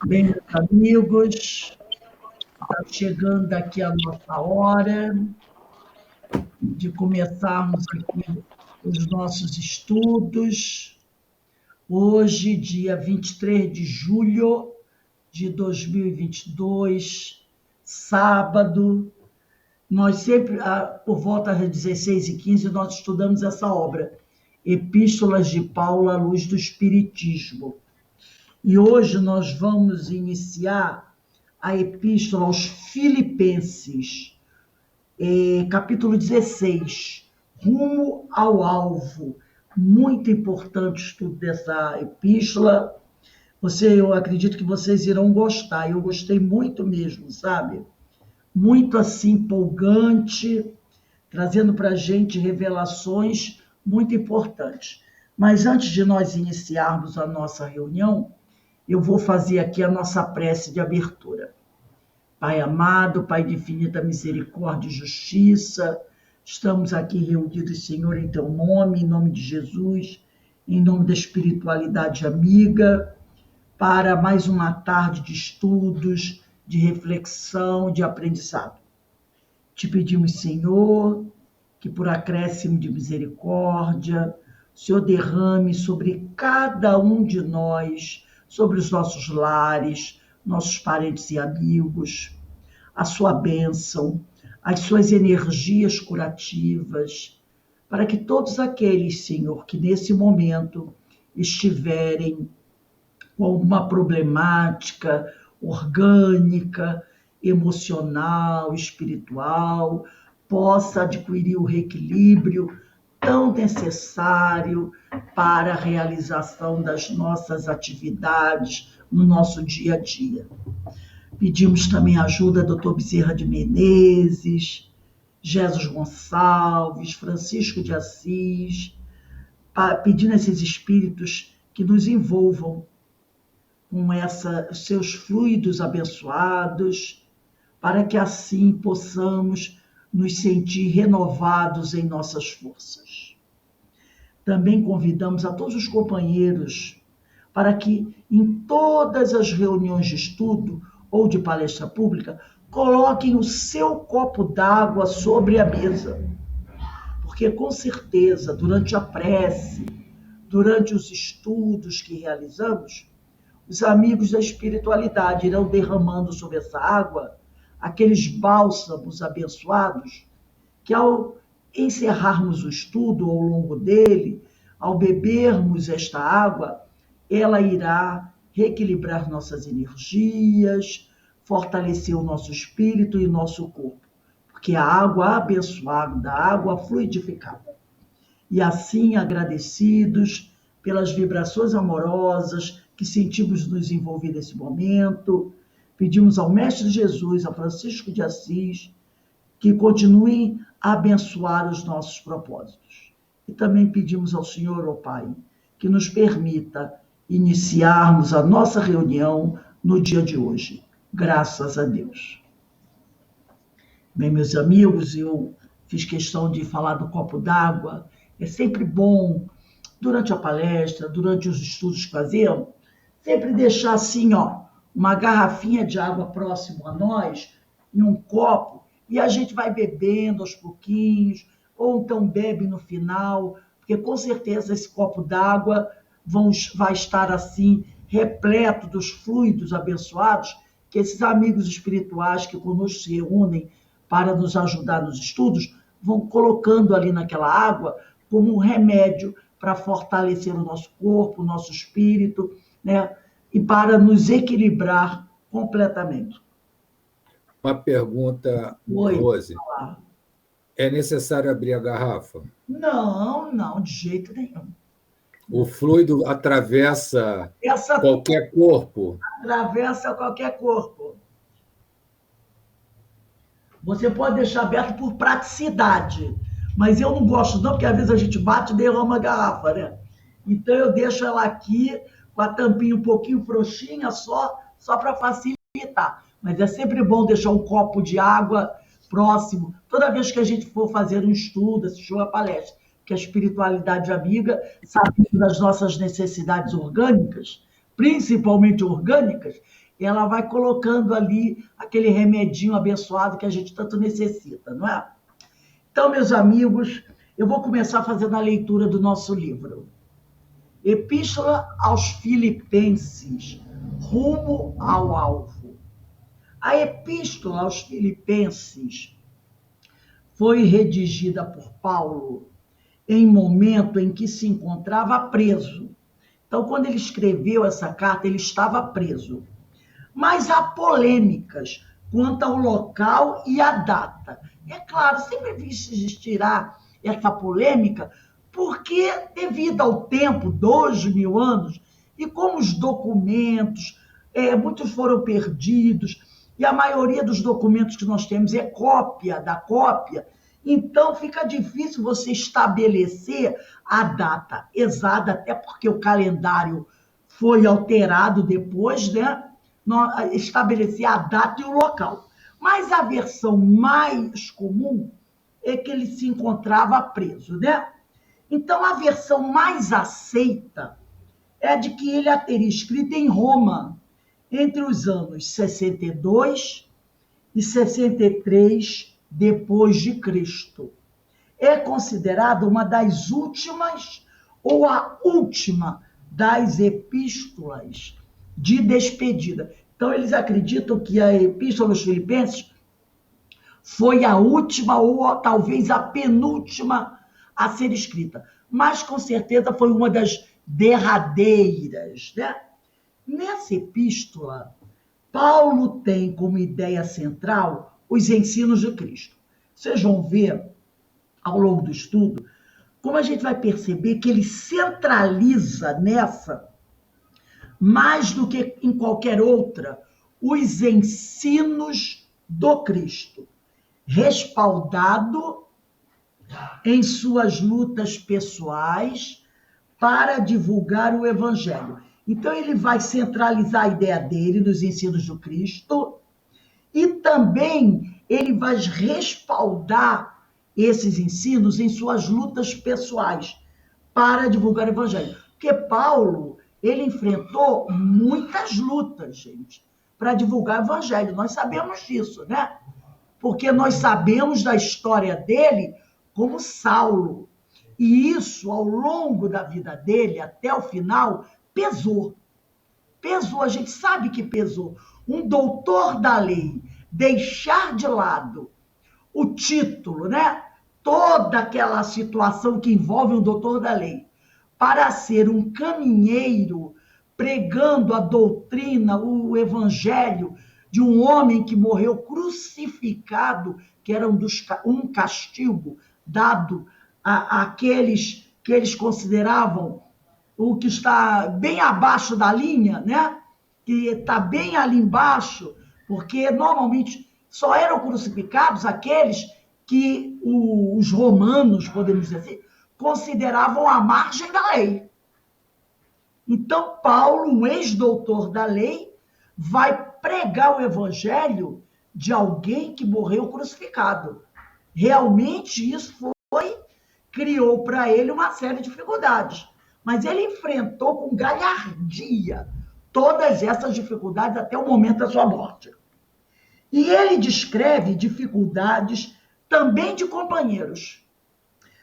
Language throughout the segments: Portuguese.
Bem, meus amigos, está chegando aqui a nossa hora de começarmos aqui os nossos estudos. Hoje, dia 23 de julho de 2022, sábado, nós sempre, por volta das 16h15, nós estudamos essa obra, Epístolas de Paulo à Luz do Espiritismo. E hoje nós vamos iniciar a Epístola aos Filipenses, capítulo 16, Rumo ao Alvo. Muito importante o estudo dessa epístola. Eu acredito que vocês irão gostar. Eu gostei muito mesmo, sabe? Muito assim, empolgante, trazendo para a gente revelações muito importantes. Mas antes de nós iniciarmos a nossa reunião, eu vou fazer aqui a nossa prece de abertura. Pai amado, Pai de infinita misericórdia e justiça, estamos aqui reunidos, Senhor, em Teu nome, em nome de Jesus, em nome da espiritualidade amiga, para mais uma tarde de estudos, de reflexão, de aprendizado. Te pedimos, Senhor, que por acréscimo de misericórdia, o Senhor derrame sobre cada um de nós, sobre os nossos lares, nossos parentes e amigos, a sua bênção, as suas energias curativas, para que todos aqueles, Senhor, que nesse momento estiverem com alguma problemática orgânica, emocional, espiritual, possa adquirir o reequilíbrio tão necessário para a realização das nossas atividades no nosso dia a dia. Pedimos também a ajuda do Dr. Bezerra de Menezes, Jesus Gonçalves, Francisco de Assis, pedindo a esses espíritos que nos envolvam com seus fluidos abençoados, para que assim possamos nos sentir renovados em nossas forças. Também convidamos a todos os companheiros para que em todas as reuniões de estudo ou de palestra pública coloquem o seu copo d'água sobre a mesa, porque com certeza durante a prece, durante os estudos que realizamos, os amigos da espiritualidade irão derramando sobre essa água aqueles bálsamos abençoados que, ao encerrarmos o estudo ao longo dele, ao bebermos esta água, ela irá reequilibrar nossas energias, fortalecer o nosso espírito e nosso corpo, porque a água abençoada, a água fluidificada. E assim, agradecidos pelas vibrações amorosas que sentimos nos envolver nesse momento, pedimos ao Mestre Jesus, a Francisco de Assis, que continuem a abençoar os nossos propósitos. E também pedimos ao Senhor, ó Pai, que nos permita iniciarmos a nossa reunião no dia de hoje. Graças a Deus. Bem, meus amigos, eu fiz questão de falar do copo d'água. É sempre bom, durante a palestra, durante os estudos que fazemos, sempre deixar assim, uma garrafinha de água próximo a nós, em um copo, e a gente vai bebendo aos pouquinhos, ou então bebe no final, porque com certeza esse copo d'água vai estar assim, repleto dos fluidos abençoados, que esses amigos espirituais que conosco se reúnem para nos ajudar nos estudos, vão colocando ali naquela água como um remédio para fortalecer o nosso corpo, o nosso espírito, né? E para nos equilibrar completamente. Uma pergunta, Oi, Rose. É necessário abrir a garrafa? Não, de jeito nenhum. O fluido atravessa qualquer corpo? Atravessa qualquer corpo. Você pode deixar aberto por praticidade, mas eu não gosto não, porque às vezes a gente bate e derrama a garrafa, né? Então eu deixo ela aqui com a tampinha um pouquinho frouxinha só para facilitar. Mas é sempre bom deixar um copo de água próximo, toda vez que a gente for fazer um estudo, assistir uma palestra, que a espiritualidade amiga, sabendo das nossas necessidades orgânicas, principalmente orgânicas, ela vai colocando ali aquele remedinho abençoado que a gente tanto necessita, não é? Então, meus amigos, eu vou começar fazendo a leitura do nosso livro. Epístola aos Filipenses, rumo ao alvo. A Epístola aos Filipenses foi redigida por Paulo em momento em que se encontrava preso. Então, quando ele escreveu essa carta, ele estava preso. Mas há polêmicas quanto ao local e à data. É claro, sempre existirá essa polêmica, porque devido ao tempo, 2.000 anos, e como os documentos, muitos foram perdidos, e a maioria dos documentos que nós temos é cópia da cópia, então fica difícil você estabelecer a data exata, até porque o calendário foi alterado depois, né? Estabelecer a data e o local. Mas a versão mais comum é que ele se encontrava preso, né? Então, a versão mais aceita é de que ele a teria escrito em Roma, entre os anos 62 e 63 depois de Cristo. É considerada uma das últimas ou a última das epístolas de despedida. Então, eles acreditam que a Epístola aos Filipenses foi a última ou talvez a penúltima a ser escrita, mas com certeza foi uma das derradeiras, né? Nessa epístola, Paulo tem como ideia central os ensinos de Cristo. Vocês vão ver, ao longo do estudo, como a gente vai perceber que ele centraliza nessa, mais do que em qualquer outra, os ensinos do Cristo, respaldado em suas lutas pessoais para divulgar o Evangelho. Então, ele vai centralizar a ideia dele nos ensinos do Cristo e também ele vai respaldar esses ensinos em suas lutas pessoais para divulgar o Evangelho. Porque Paulo, ele enfrentou muitas lutas, gente, para divulgar o Evangelho. Nós sabemos disso, né? Porque nós sabemos da história dele como Saulo. E isso, ao longo da vida dele, até o final, pesou. Pesou, a gente sabe que pesou. Um doutor da lei deixar de lado o título, né? Toda aquela situação que envolve um doutor da lei, para ser um caminheiro pregando a doutrina, o evangelho de um homem que morreu crucificado, que era um castigo dado àqueles que eles consideravam o que está bem abaixo da linha, né? Que está bem ali embaixo, porque normalmente só eram crucificados aqueles que os romanos, podemos dizer assim, consideravam a margem da lei. Então, Paulo, um ex-doutor da lei, vai pregar o evangelho de alguém que morreu crucificado. Realmente, isso criou para ele uma série de dificuldades. Mas ele enfrentou com galhardia todas essas dificuldades até o momento da sua morte. E ele descreve dificuldades também de companheiros.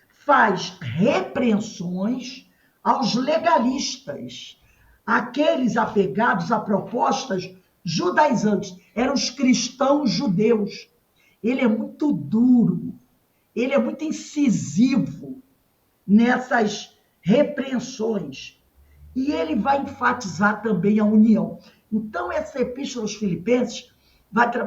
Faz repreensões aos legalistas, aqueles apegados a propostas judaizantes, eram os cristãos judeus. Ele é muito duro, ele é muito incisivo nessas repreensões. E ele vai enfatizar também a união. Então, essa epístola aos Filipenses,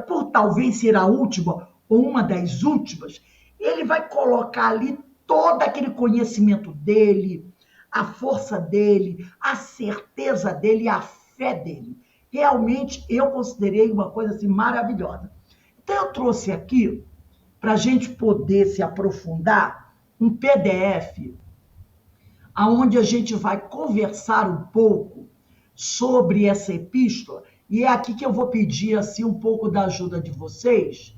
por talvez ser a última, ou uma das últimas, ele vai colocar ali todo aquele conhecimento dele, a força dele, a certeza dele, a fé dele. Realmente, eu considerei uma coisa assim maravilhosa. Então, eu trouxe aqui, para a gente poder se aprofundar, um PDF, onde a gente vai conversar um pouco sobre essa epístola, e é aqui que eu vou pedir assim, um pouco da ajuda de vocês,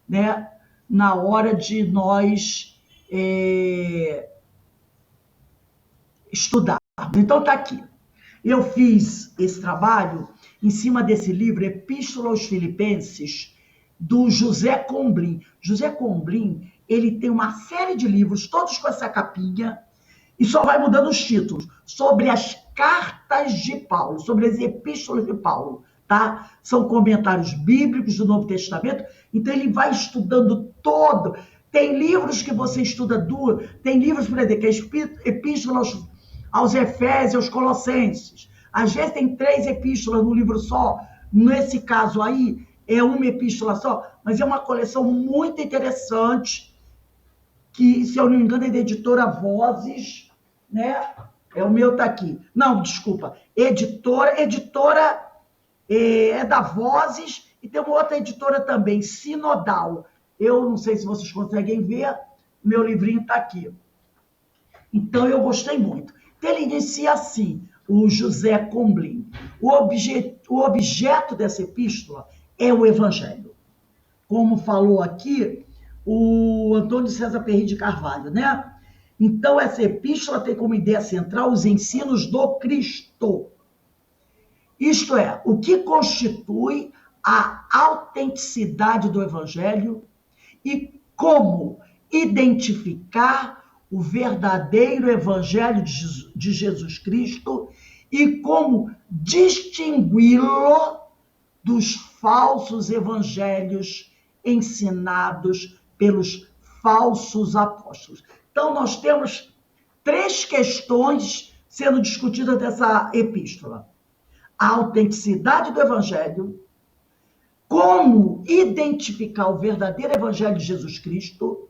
né, na hora de nós estudarmos. Então, está aqui. Eu fiz esse trabalho em cima desse livro, Epístola aos Filipenses, do José Combrim. José Combrim, ele tem uma série de livros, todos com essa capinha, e só vai mudando os títulos, sobre as cartas de Paulo, sobre as epístolas de Paulo, tá? São comentários bíblicos do Novo Testamento, então ele vai estudando todo. Tem livros que você estuda duas, tem livros, por exemplo, que é Epístola aos Efésios, aos Colossenses. Às vezes tem 3 epístolas num livro só, nesse caso aí é uma epístola só, mas é uma coleção muito interessante, que, se eu não me engano, é da editora Vozes, né? O meu tá aqui. Não, desculpa. Editora é da Vozes, e tem uma outra editora também, Sinodal. Eu não sei se vocês conseguem ver, meu livrinho está aqui. Então, eu gostei muito. Então, ele inicia assim, o José Combrim. O objeto dessa epístola é o Evangelho. Como falou aqui o Antônio César Perry de Carvalho, né? Então, essa epístola tem como ideia central os ensinos do Cristo. Isto é, o que constitui a autenticidade do Evangelho e como identificar o verdadeiro Evangelho de Jesus Cristo e como distingui-lo dos falsos evangelhos ensinados pelos falsos apóstolos. Então, nós temos 3 questões sendo discutidas dessa epístola: a autenticidade do evangelho, como identificar o verdadeiro evangelho de Jesus Cristo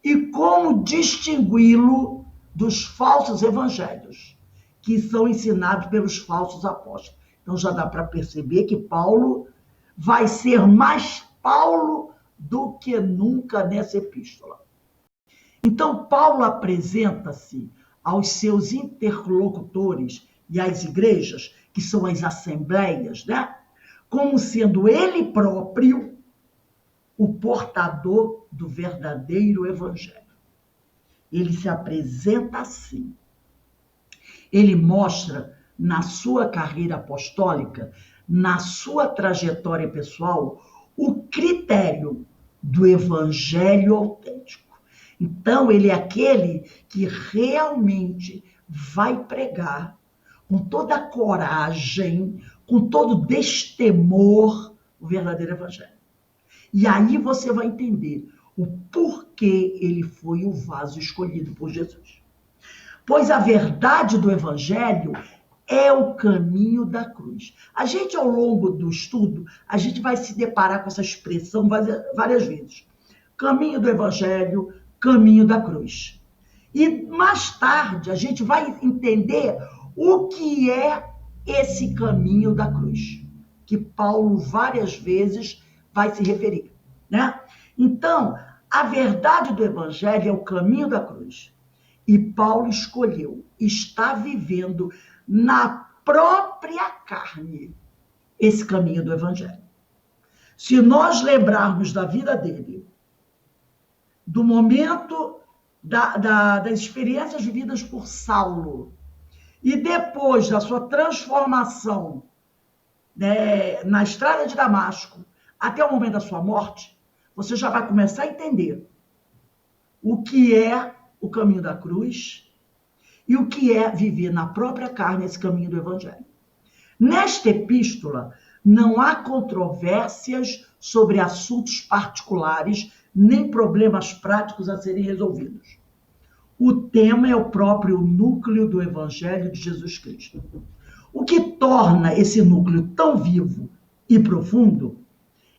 e como distingui-lo dos falsos evangelhos, que são ensinados pelos falsos apóstolos. Então já dá para perceber que Paulo vai ser mais Paulo do que nunca nessa epístola. Então Paulo apresenta-se aos seus interlocutores e às igrejas, que são as assembleias, né? Como sendo ele próprio o portador do verdadeiro evangelho. Ele se apresenta assim. Ele mostra na sua carreira apostólica, na sua trajetória pessoal, o critério do evangelho autêntico. Então, ele é aquele que realmente vai pregar com toda a coragem, com todo o destemor, o verdadeiro evangelho. E aí você vai entender o porquê ele foi o vaso escolhido por Jesus. Pois a verdade do evangelho é o caminho da cruz. A gente, ao longo do estudo, a gente vai se deparar com essa expressão várias vezes. Caminho do evangelho, caminho da cruz. E mais tarde a gente vai entender o que é esse caminho da cruz, que Paulo várias vezes vai se referir, né? Então, a verdade do evangelho é o caminho da cruz. E Paulo escolheu estar vivendo na própria carne esse caminho do evangelho. Se nós lembrarmos da vida dele, do momento das experiências vividas por Saulo, e depois da sua transformação, né, na estrada de Damasco, até o momento da sua morte, você já vai começar a entender o que é o caminho da cruz e o que é viver na própria carne esse caminho do evangelho. Nesta epístola, não há controvérsias sobre assuntos particulares, nem problemas práticos a serem resolvidos. O tema é o próprio núcleo do evangelho de Jesus Cristo. O que torna esse núcleo tão vivo e profundo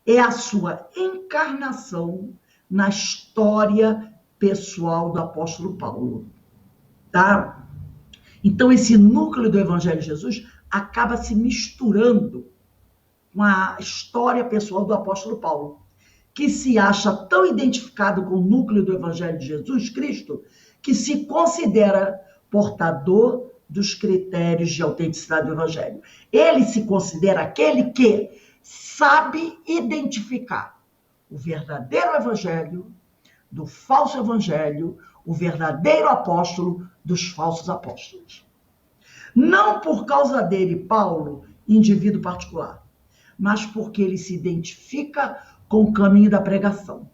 é a sua encarnação na história pessoal do apóstolo Paulo, tá? Então, esse núcleo do Evangelho de Jesus acaba se misturando com a história pessoal do apóstolo Paulo, que se acha tão identificado com o núcleo do Evangelho de Jesus Cristo, que se considera portador dos critérios de autenticidade do Evangelho. Ele se considera aquele que sabe identificar o verdadeiro Evangelho do falso evangelho, o verdadeiro apóstolo dos falsos apóstolos. Não por causa dele, Paulo, indivíduo particular, mas porque ele se identifica com o caminho da pregação,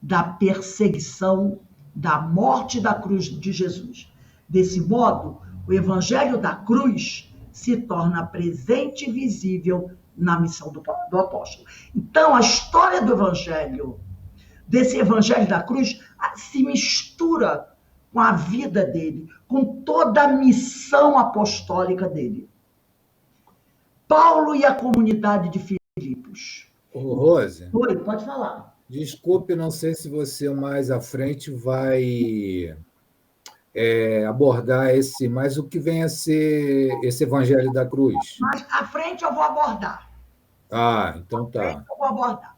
da perseguição, da morte e da cruz de Jesus. Desse modo, o evangelho da cruz se torna presente e visível na missão do apóstolo. Então, a história do evangelho, desse evangelho da cruz, se mistura com a vida dele, com toda a missão apostólica dele. Paulo e a comunidade de Filipos. Ô, Rose, Oi, pode falar. desculpe, não sei se você mais à frente vai abordar mas o que vem a ser esse Evangelho da Cruz? Mas à frente eu vou abordar. Ah, então tá. Eu vou abordar.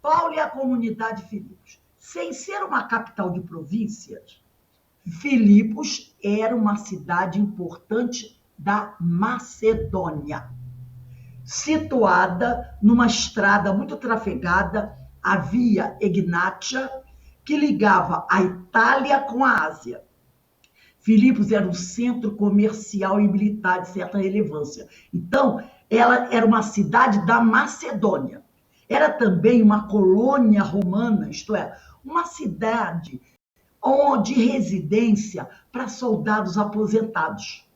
Paulo e a comunidade de Filipos. Sem ser uma capital de províncias, Filipos era uma cidade importante da Macedônia, situada numa estrada muito trafegada, a Via Egnatia, que ligava a Itália com a Ásia. Filipos era um centro comercial e militar de certa relevância. Então, ela era uma cidade da Macedônia. Era também uma colônia romana, isto é, uma cidade de residência para soldados aposentados.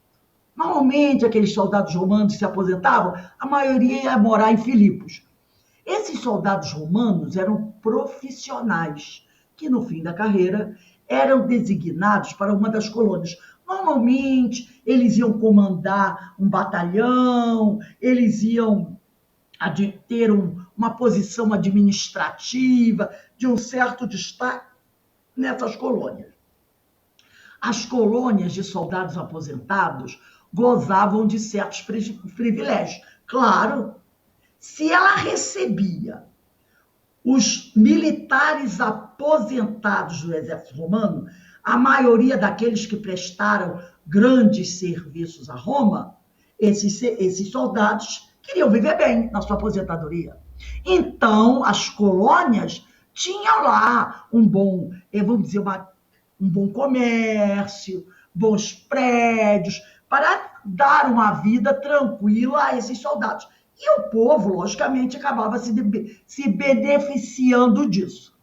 Normalmente, aqueles soldados romanos que se aposentavam, a maioria ia morar em Filipos. Esses soldados romanos eram profissionais, que no fim da carreira eram designados para uma das colônias. Normalmente, eles iam comandar um batalhão, eles iam ter uma posição administrativa de um certo destaque nessas colônias. As colônias de soldados aposentados gozavam de certos privilégios. Claro, se ela recebia os militares aposentados do exército romano, a maioria daqueles que prestaram grandes serviços a Roma, esses soldados queriam viver bem na sua aposentadoria. Então, as colônias tinham lá um bom, vamos dizer, um bom comércio, bons prédios, para dar uma vida tranquila a esses soldados. E o povo, logicamente, acabava se beneficiando disso.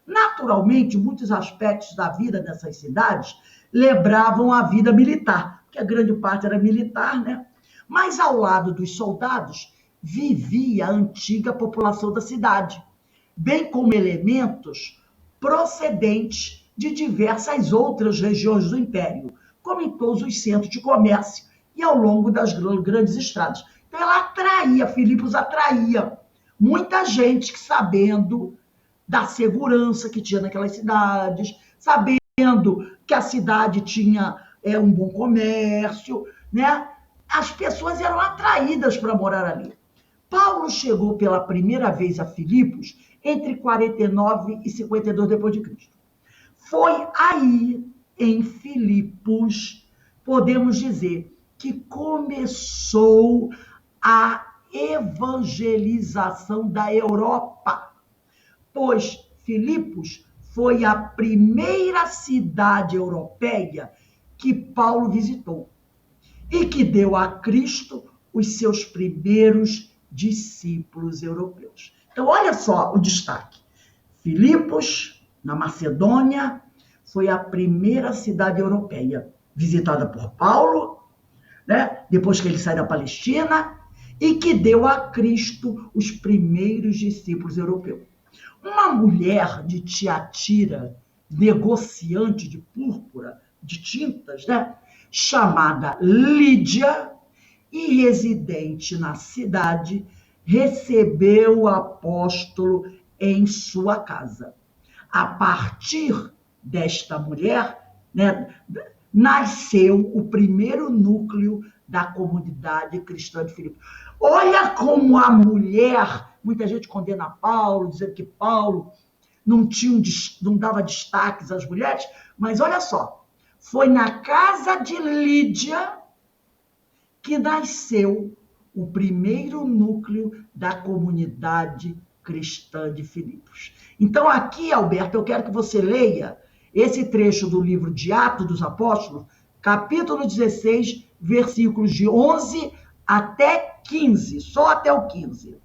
Naturalmente, muitos aspectos da vida dessas cidades lembravam a vida militar, que a grande parte era militar, né? Mas ao lado dos soldados vivia a antiga população da cidade, bem como elementos procedentes de diversas outras regiões do Império, como em todos os centros de comércio e ao longo das grandes estradas. Então, ela atraía, Filipos atraía muita gente que, sabendo da segurança que tinha naquelas cidades, sabendo que a cidade tinha um bom comércio, né? As pessoas eram atraídas para morar ali. Paulo chegou pela primeira vez a Filipos entre 49 e 52 depois de Cristo. Foi aí, em Filipos, podemos dizer, que começou a evangelização da Europa, pois Filipos foi a primeira cidade europeia que Paulo visitou e que deu a Cristo os seus primeiros discípulos europeus. Então, olha só o destaque. Filipos, na Macedônia, foi a primeira cidade europeia visitada por Paulo, né? Depois que ele sai da Palestina, e que deu a Cristo os primeiros discípulos europeus. Uma mulher de Tiatira, negociante de púrpura, de tintas, né? Chamada Lídia, e residente na cidade, recebeu o apóstolo em sua casa. A partir desta mulher, né, nasceu o primeiro núcleo da comunidade cristã de Filipos. Olha como a mulher, muita gente condena Paulo, dizendo que Paulo não dava destaques às mulheres, mas olha só, foi na casa de Lídia que nasceu o primeiro núcleo da comunidade cristã de Filipos. Então, aqui, Alberto, eu quero que você leia esse trecho do livro de Atos dos Apóstolos, capítulo 16, versículos de 11 até 15, só até o 15.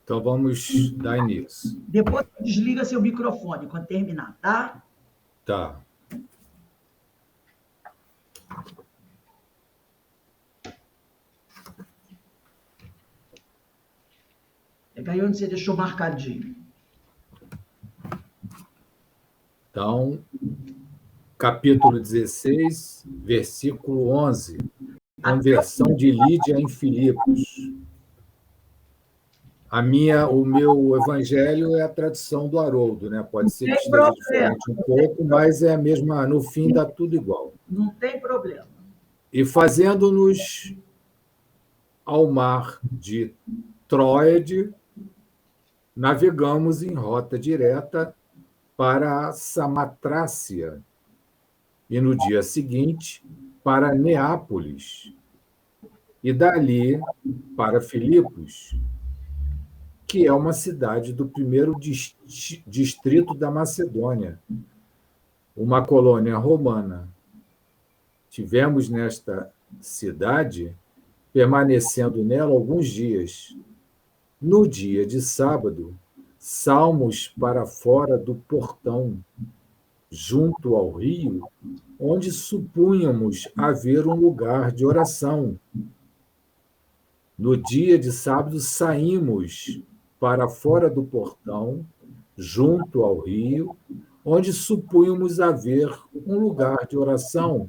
Então, vamos dar início. Depois desliga seu microfone quando terminar, tá? Tá. Pega aí onde você deixou marcadinho. Então, capítulo 16, versículo 11. Conversão de Lídia em Filipos. O meu evangelho é a tradução do Haroldo, né? Pode ser que Tem esteja problema. diferente um pouco, mas é a mesma, no fim dá tudo igual. Não tem problema. E fazendo-nos ao mar de Troade, navegamos em rota direta para a Samatrácia e no dia seguinte para Neápolis e dali para Filipos, que é uma cidade do primeiro distrito da Macedônia, uma colônia romana. Tivemos nesta cidade, permanecendo nela alguns dias. No dia de sábado, salmos para fora do portão, junto ao rio, onde supunhamos haver um lugar de oração. No dia de sábado, saímos para fora do portão, junto ao rio, onde supunhamos haver um lugar de oração,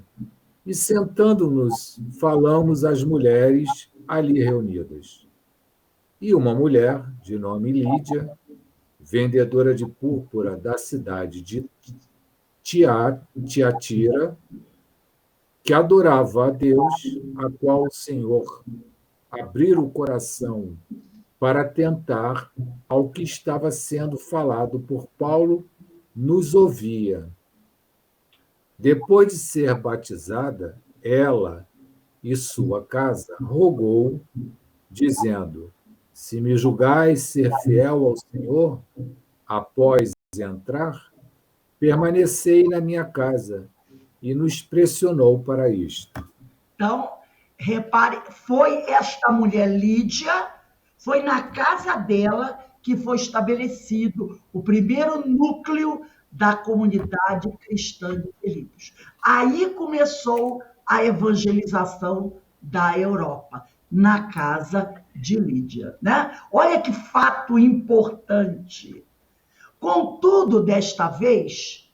e sentando-nos, falamos às mulheres ali reunidas. E uma mulher, de nome Lídia, vendedora de púrpura da cidade de Tiatira, que adorava a Deus, a qual o Senhor abrira o coração para atentar ao que estava sendo falado por Paulo, nos ouvia. Depois de ser batizada, ela e sua casa rogou, dizendo: Se me julgais ser fiel ao Senhor, após entrar, permanecei na minha casa. E nos pressionou para isto. Então, repare, foi esta mulher Lídia, foi na casa dela que foi estabelecido o primeiro núcleo da comunidade cristã de Filipos. Aí começou a evangelização da Europa, na casa de Lídia, né? Olha que fato importante. Contudo, desta vez,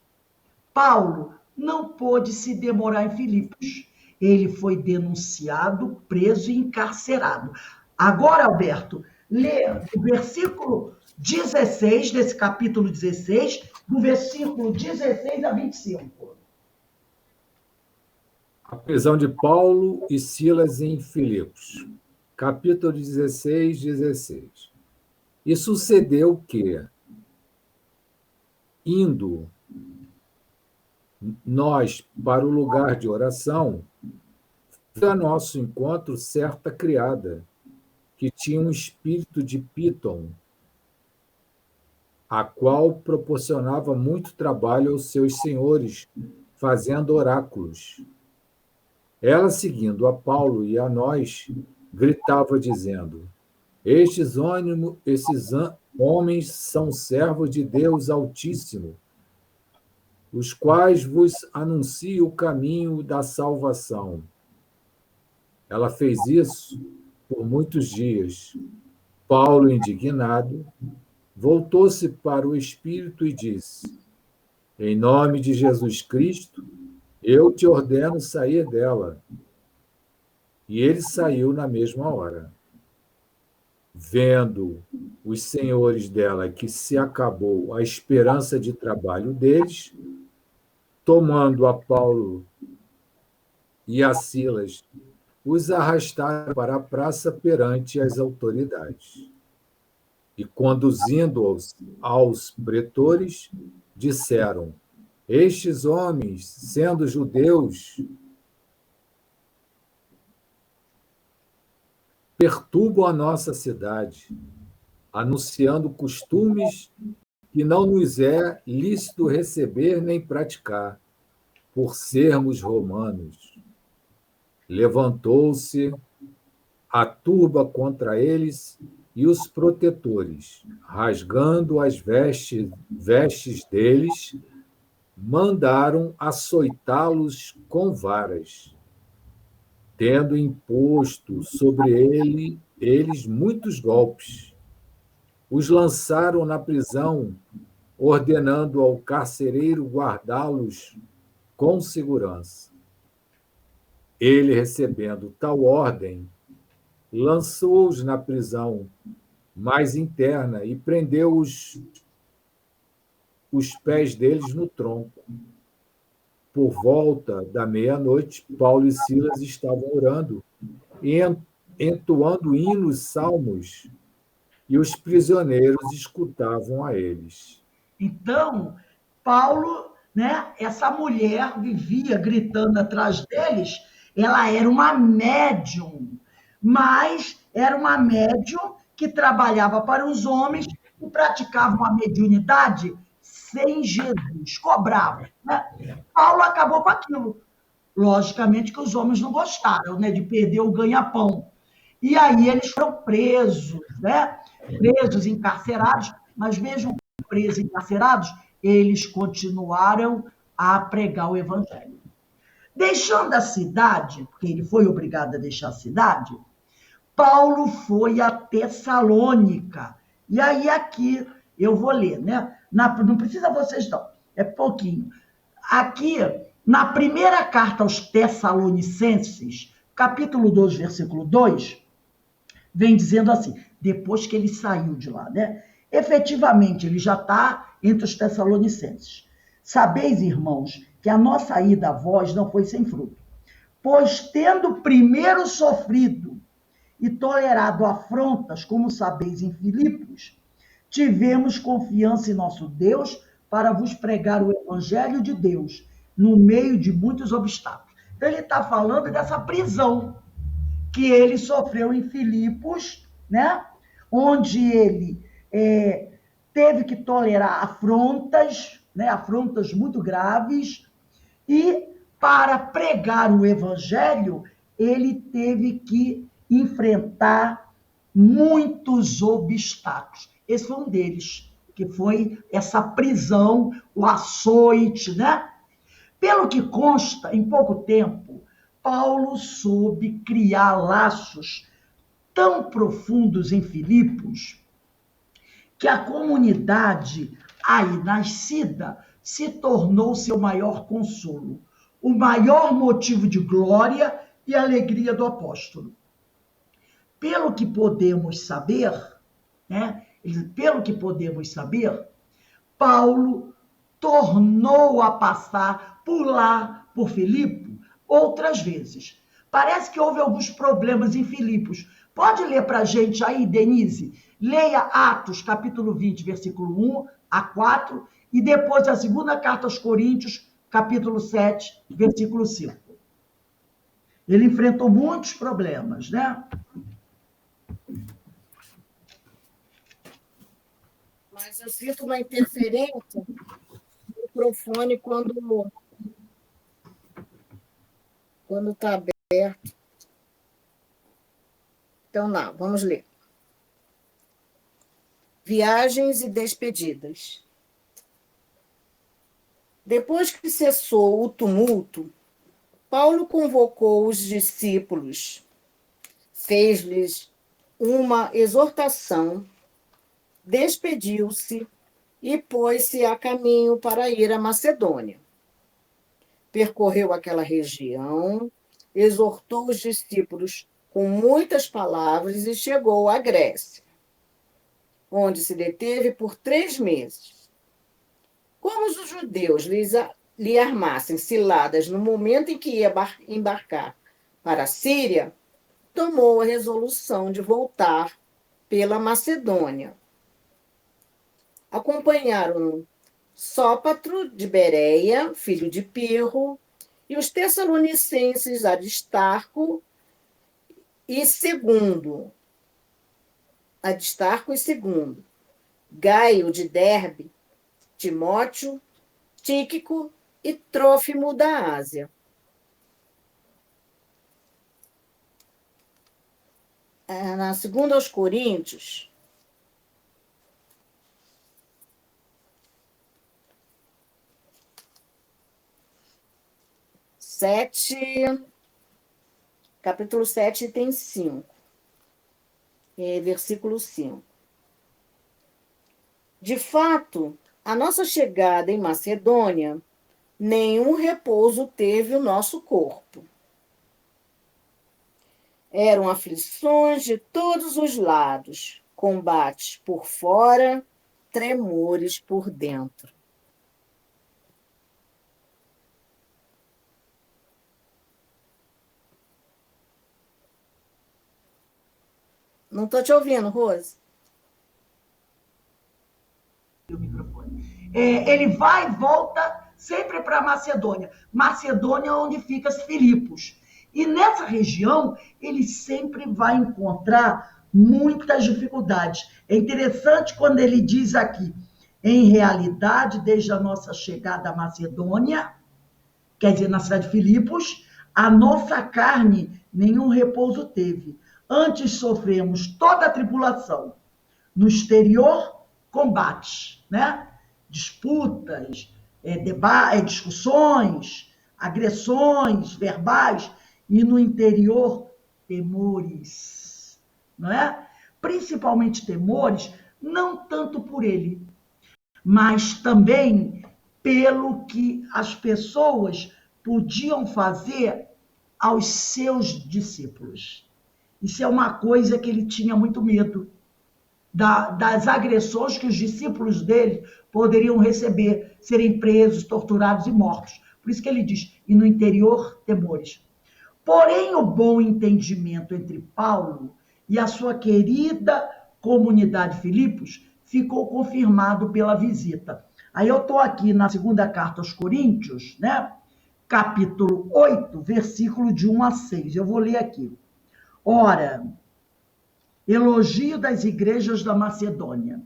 Paulo não pôde se demorar em Filipos. Ele foi denunciado, preso e encarcerado. Agora, Alberto, lê o versículo 16 desse capítulo 16, do versículo 16 a 25. A prisão de Paulo e Silas em Filipos. Capítulo 16, 16. E sucedeu que, indo nós para o lugar de oração, veio a nosso encontro certa criada, que tinha um espírito de Píton, a qual proporcionava muito trabalho aos seus senhores, fazendo oráculos. Ela, seguindo a Paulo e a nós, gritava, dizendo: esses homens são servos de Deus Altíssimo, os quais vos anunciam o caminho da salvação. Ela fez isso por muitos dias. Paulo, indignado, voltou-se para o Espírito e disse: em nome de Jesus Cristo, eu te ordeno sair dela. E ele saiu na mesma hora. Vendo os senhores dela que se acabou a esperança de trabalho deles, tomando a Paulo e a Silas, os arrastaram para a praça perante as autoridades. E, conduzindo-os aos pretores, disseram: estes homens, sendo judeus, perturbam a nossa cidade, anunciando costumes que não nos é lícito receber nem praticar, por sermos romanos. Levantou-se a turba contra eles e os protetores, rasgando as vestes deles, mandaram açoitá-los com varas, tendo imposto sobre eles muitos golpes. Os lançaram na prisão, ordenando ao carcereiro guardá-los com segurança. Ele, recebendo tal ordem, lançou-os na prisão mais interna e prendeu os pés deles no tronco. Por volta da meia-noite, Paulo e Silas estavam orando e entoando hinos, salmos, e os prisioneiros escutavam a eles. Então, Paulo, né, essa mulher vivia gritando atrás deles, ela era uma médium, mas era uma médium que trabalhava para os homens e praticava uma mediunidade sem Jesus, cobrava. Né? Paulo acabou com aquilo. Logicamente que os homens não gostaram, né, de perder o ganha-pão. E aí eles foram presos, né? Presos, encarcerados, mas mesmo presos, encarcerados, eles continuaram a pregar o evangelho. Deixando a cidade, porque ele foi obrigado a deixar a cidade, Paulo foi a Tessalônica. E aí aqui eu vou ler, né? Não precisa vocês não, é pouquinho. Aqui, na primeira carta aos Tessalonicenses, capítulo 2, versículo 2, vem dizendo assim, depois que ele saiu de lá, né? Efetivamente, ele já está entre os Tessalonicenses. Sabeis, irmãos, que a nossa ida a vós não foi sem fruto, pois tendo primeiro sofrido e tolerado afrontas, como sabeis em Filipos, tivemos confiança em nosso Deus para vos pregar o evangelho de Deus, no meio de muitos obstáculos. Então, ele está falando dessa prisão que ele sofreu em Filipos, né? Onde ele teve que tolerar afrontas, né? Afrontas muito graves, e para pregar o evangelho, ele teve que enfrentar muitos obstáculos. Esse foi um deles, que foi essa prisão, o açoite, né? Pelo que consta, em pouco tempo, Paulo soube criar laços tão profundos em Filipos que a comunidade aí nascida se tornou seu maior consolo, o maior motivo de glória e alegria do apóstolo. Pelo que podemos saber, né? Pelo que podemos saber, Paulo tornou a passar por lá, por Filipe, outras vezes. Parece que houve alguns problemas em Filipos. Pode ler para a gente aí, Denise? Leia Atos, capítulo 20, versículo 1 a 4, e depois a segunda carta aos Coríntios, capítulo 7, versículo 5. Ele enfrentou muitos problemas, né? Mas eu sinto uma interferência no microfone quando está aberto. Então, lá, vamos ler. Viagens e despedidas. Depois que cessou o tumulto, Paulo convocou os discípulos, fez-lhes uma exortação, despediu-se e pôs-se a caminho para ir à Macedônia. Percorreu aquela região, exortou os discípulos com muitas palavras e chegou à Grécia, onde se deteve por 3 meses. Como os judeus lhe armassem ciladas no momento em que ia embarcar para a Síria, tomou a resolução de voltar pela Macedônia. Acompanharam Sópatro de Bereia, filho de Pirro, e os tessalonicenses Aristarco e Segundo, Gaio de Derbe, Timóteo, Tíquico e Trófimo da Ásia. Na segunda aos Coríntios, capítulo 7, item 5, versículo 5. De fato, a nossa chegada em Macedônia, nenhum repouso teve o nosso corpo. Eram aflições de todos os lados, combates por fora, tremores por dentro. Não estou te ouvindo, Rose. O microfone. Ele vai e volta sempre para Macedônia. Macedônia é onde fica os Filipos. E nessa região, ele sempre vai encontrar muitas dificuldades. É interessante quando ele diz aqui, em realidade, desde a nossa chegada à Macedônia, quer dizer, na cidade de Filipos, a nossa carne nenhum repouso teve. Antes sofremos toda a tribulação. No exterior, combates, né? Disputas, discussões, agressões verbais, e no interior, temores, não é? Principalmente temores, não tanto por ele, mas também pelo que as pessoas podiam fazer aos seus discípulos. Isso é uma coisa que ele tinha muito medo, das agressões que os discípulos dele poderiam receber, serem presos, torturados e mortos. Por isso que ele diz, e no interior, temores. Porém, o bom entendimento entre Paulo e a sua querida comunidade Filipos ficou confirmado pela visita. Aí eu estou aqui na segunda carta aos Coríntios, né? Capítulo 8, versículo de 1 a 6. Eu vou ler aqui. Ora, elogio das igrejas da Macedônia.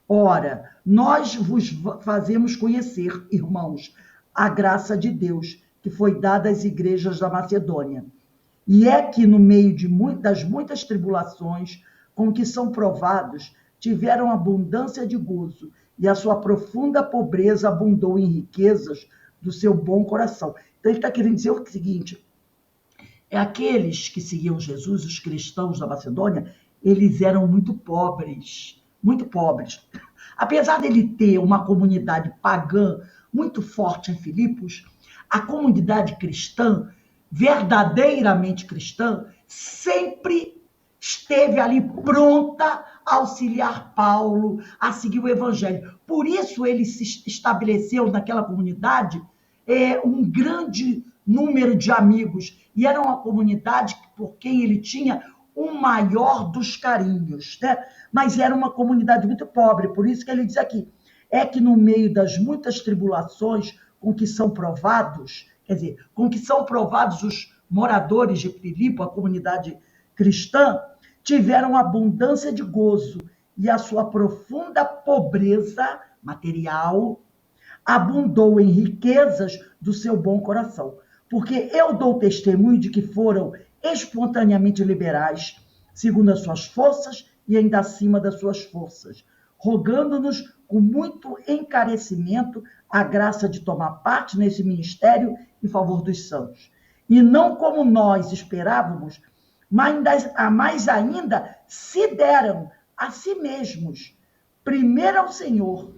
Ora, nós vos fazemos conhecer, irmãos, a graça de Deus que foi dada às igrejas da Macedônia. E é que no meio das muitas tribulações com que são provados, tiveram abundância de gozo, e a sua profunda pobreza abundou em riquezas do seu bom coração. Então ele está querendo dizer o seguinte, aqueles que seguiam Jesus, os cristãos da Macedônia, eles eram muito pobres, muito pobres. Apesar dele ter uma comunidade pagã muito forte em Filipos, a comunidade cristã, verdadeiramente cristã, sempre esteve ali pronta a auxiliar Paulo, a seguir o evangelho. Por isso ele se estabeleceu naquela comunidade um grande número de amigos, e era uma comunidade por quem ele tinha o maior dos carinhos, né? Mas era uma comunidade muito pobre, por isso que ele diz aqui, é que no meio das muitas tribulações com que são provados, quer dizer, com que são provados os moradores de Filipe, a comunidade cristã, tiveram abundância de gozo, e a sua profunda pobreza material abundou em riquezas do seu bom coração. Porque eu dou testemunho de que foram espontaneamente liberais, segundo as suas forças e ainda acima das suas forças, rogando-nos com muito encarecimento a graça de tomar parte nesse ministério em favor dos santos. E não como nós esperávamos, mas ainda se deram a si mesmos, primeiro ao Senhor,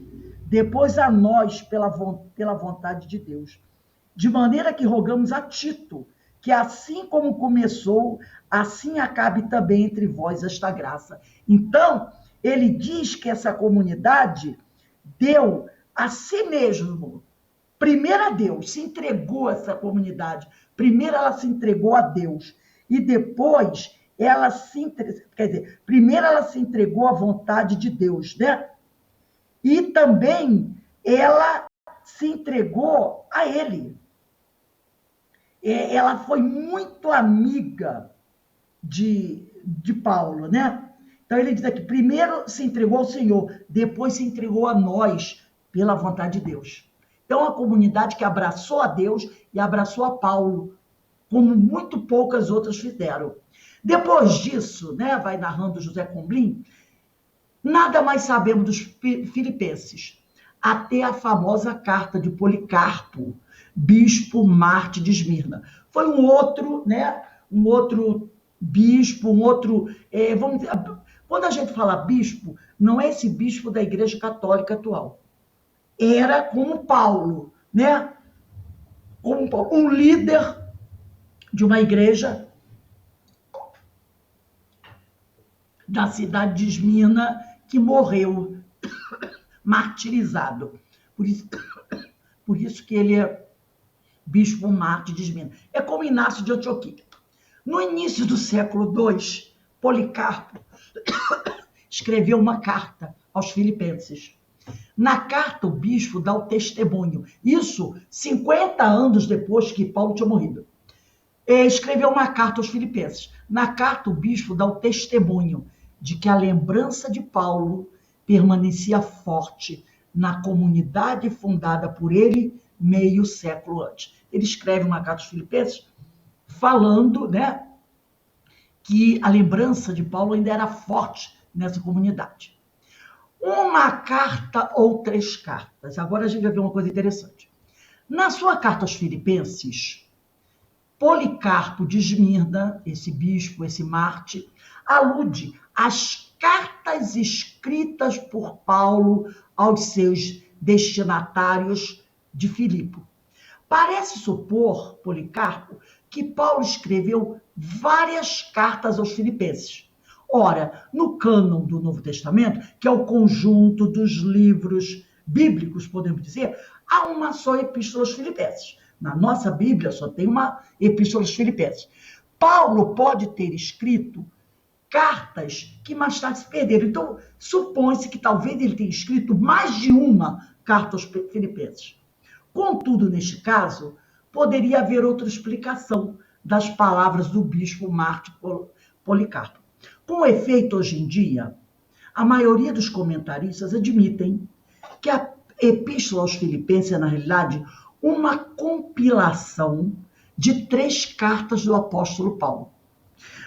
depois a nós pela vontade de Deus. De maneira que rogamos a Tito, que assim como começou, assim acabe também entre vós esta graça. Então, ele diz que essa comunidade deu a si mesmo, primeiro a Deus, se entregou a essa comunidade. Primeiro ela se entregou a Deus, e depois ela primeiro ela se entregou à vontade de Deus, né? E também ela se entregou a ele. Ela foi muito amiga de Paulo, né? Então ele diz aqui, primeiro se entregou ao Senhor, depois se entregou a nós pela vontade de Deus. Então, uma comunidade que abraçou a Deus e abraçou a Paulo, como muito poucas outras fizeram. Depois disso, né, vai narrando José Comblim, nada mais sabemos dos filipenses, até a famosa carta de Policarpo, bispo Marte de Esmirna. Foi um outro, né, um outro bispo, um outro, vamos dizer, quando a gente fala bispo, não é esse bispo da Igreja Católica atual. Era como Paulo, né? Um líder de uma igreja da cidade de Esmirna que morreu martirizado. Por isso que ele é bispo Marte de Esmirna. É como Inácio de Antioquia. No início do século II, Policarpo escreveu uma carta aos filipenses. Na carta, o bispo dá o testemunho. Isso 50 anos depois que Paulo tinha morrido. Escreveu uma carta aos filipenses. Na carta, o bispo dá o testemunho de que a lembrança de Paulo permanecia forte na comunidade fundada por ele meio século antes. Ele escreve uma carta aos filipenses falando, né, que a lembrança de Paulo ainda era forte nessa comunidade. Uma carta ou 3 cartas. Agora a gente vai ver uma coisa interessante. Na sua carta aos Filipenses, Policarpo de Esmirna, esse bispo, esse Marte, alude às cartas escritas por Paulo aos seus destinatários de Filipe. Parece supor, Policarpo, que Paulo escreveu várias cartas aos filipenses. Ora, no cânon do Novo Testamento, que é o conjunto dos livros bíblicos, podemos dizer, há uma só epístola aos filipenses. Na nossa Bíblia só tem uma epístola aos filipenses. Paulo pode ter escrito cartas que mais tarde se perderam. Então, supõe-se que talvez ele tenha escrito mais de uma carta aos filipenses. Contudo, neste caso, poderia haver outra explicação das palavras do bispo Marte Policarpo. Com efeito, hoje em dia, a maioria dos comentaristas admitem que a Epístola aos Filipenses é, na realidade, uma compilação de 3 cartas do apóstolo Paulo.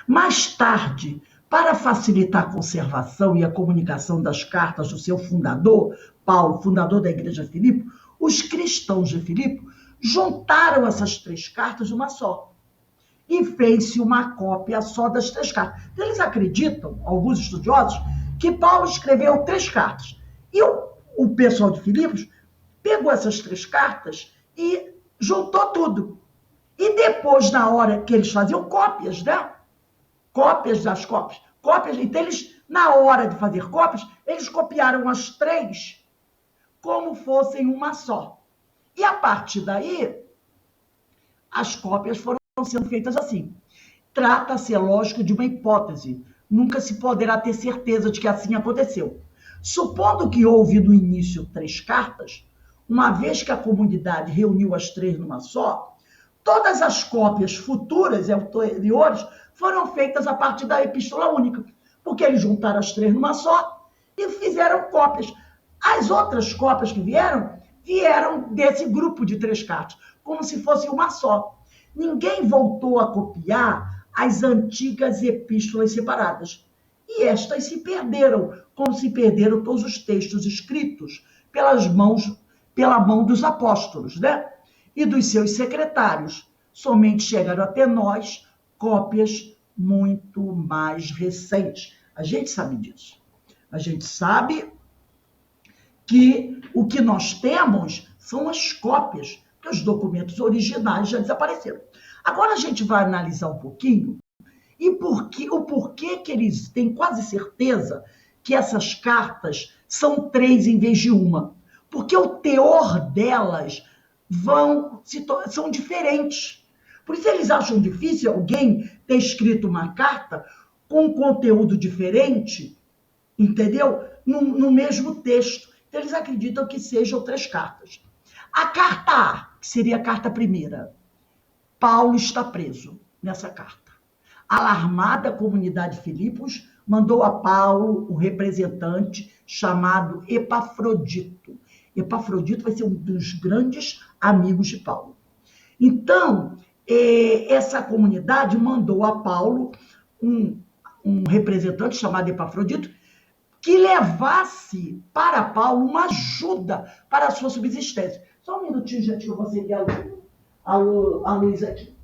Mais tarde, para facilitar a conservação e a comunicação das cartas do seu fundador, Paulo, fundador da Igreja de Filipe, os cristãos de Filipe juntaram essas 3 cartas numa só. E fez-se uma cópia só das 3 cartas. Eles acreditam, alguns estudiosos, que Paulo escreveu 3 cartas. E o pessoal de Filipos pegou essas 3 cartas e juntou tudo. E depois, na hora que eles faziam cópias, né? Cópias das cópias. Então, eles, na hora de fazer cópias, eles copiaram as 3 como fossem uma só. E a partir daí, as cópias foram sendo feitas assim. Trata-se, é lógico, de uma hipótese. Nunca se poderá ter certeza de que assim aconteceu. Supondo que houve no início 3 cartas, uma vez que a comunidade reuniu as 3 numa só, todas as cópias futuras e anteriores foram feitas a partir da epístola única, porque eles juntaram as 3 numa só e fizeram cópias. As outras cópias que vieram desse grupo de 3 cartas, como se fosse uma só. Ninguém voltou a copiar as antigas epístolas separadas. E estas se perderam, como se perderam todos os textos escritos pela mão dos apóstolos, né? E dos seus secretários. Somente chegaram até nós cópias muito mais recentes. A gente sabe disso. A gente sabe que o que nós temos são as cópias, porque os documentos originais já desapareceram. Agora a gente vai analisar um pouquinho e o porquê que eles têm quase certeza que essas cartas são 3 em vez de uma. Porque o teor delas são diferentes. Por isso eles acham difícil alguém ter escrito uma carta com um conteúdo diferente, entendeu? No mesmo texto. Então, eles acreditam que sejam 3 cartas. A carta A, que seria a carta primeira, Paulo está preso nessa carta. Alarmada a comunidade de Filipos, mandou a Paulo um representante chamado Epafrodito. Epafrodito vai ser um dos grandes amigos de Paulo. Então, essa comunidade mandou a Paulo um representante chamado Epafrodito, que levasse para Paulo uma ajuda para a sua subsistência. Só um minutinho, gente, que eu vou acender a luz aqui.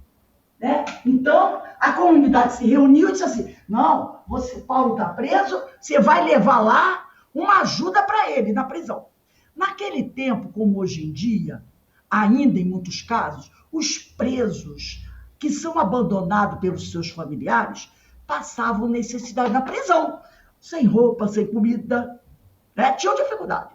Né? Então, a comunidade se reuniu e disse assim, não, Paulo está preso, você vai levar lá uma ajuda para ele na prisão. Naquele tempo, como hoje em dia, ainda em muitos casos, os presos que são abandonados pelos seus familiares passavam necessidade na prisão, sem roupa, sem comida, né? Tinham dificuldade.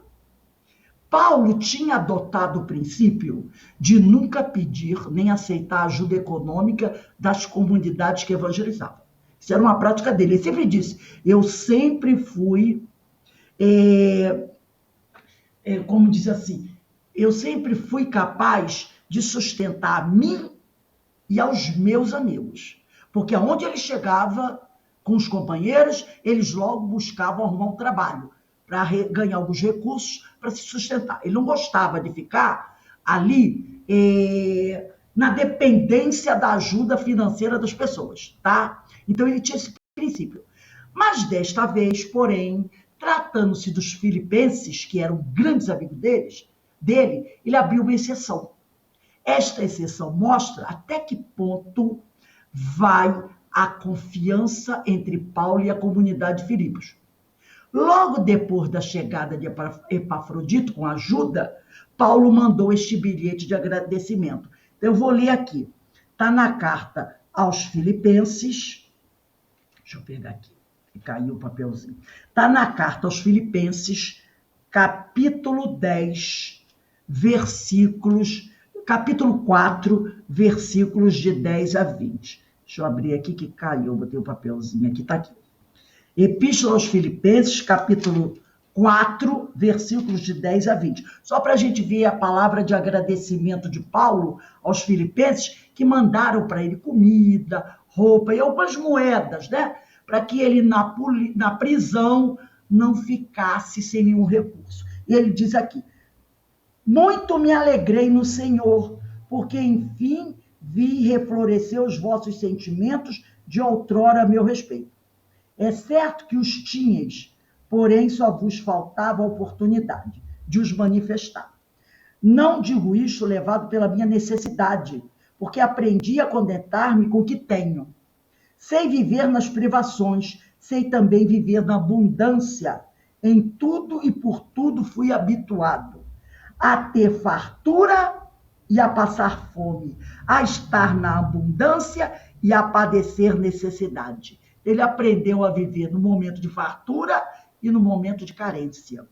Paulo tinha adotado o princípio de nunca pedir nem aceitar ajuda econômica das comunidades que evangelizavam. Isso era uma prática dele. Ele sempre disse, eu sempre fui, como diz assim, eu sempre fui capaz de sustentar a mim e aos meus amigos. Porque aonde ele chegava com os companheiros, eles logo buscavam arrumar um trabalho para ganhar alguns recursos para se sustentar. Ele não gostava de ficar ali na dependência da ajuda financeira das pessoas, tá? Então ele tinha esse princípio. Mas desta vez, porém, tratando-se dos filipenses, que eram grandes amigos dele, ele abriu uma exceção. Esta exceção mostra até que ponto vai a confiança entre Paulo e a comunidade de Filipos. Logo depois da chegada de Epafrodito com ajuda, Paulo mandou este bilhete de agradecimento. Então, eu vou ler aqui. Está na carta aos Filipenses. Deixa eu pegar aqui, que caiu o papelzinho. Está na carta aos Filipenses, capítulo 10, capítulo 4, versículos de 10 a 20. Deixa eu abrir aqui que caiu, botei o papelzinho aqui, está aqui. Epístola aos Filipenses, capítulo 4, versículos de 10 a 20. Só para a gente ver a palavra de agradecimento de Paulo aos Filipenses, que mandaram para ele comida, roupa e algumas moedas, né? Para que ele na prisão não ficasse sem nenhum recurso. E ele diz aqui, muito me alegrei no Senhor, porque enfim vi reflorescer os vossos sentimentos de outrora a meu respeito. É certo que os tinhais, porém só vos faltava a oportunidade de os manifestar. Não digo isto levado pela minha necessidade, porque aprendi a contentar-me com o que tenho. Sei viver nas privações, sei também viver na abundância. Em tudo e por tudo fui habituado a ter fartura e a passar fome, a estar na abundância e a padecer necessidade. Ele aprendeu a viver no momento de fartura e no momento de carência.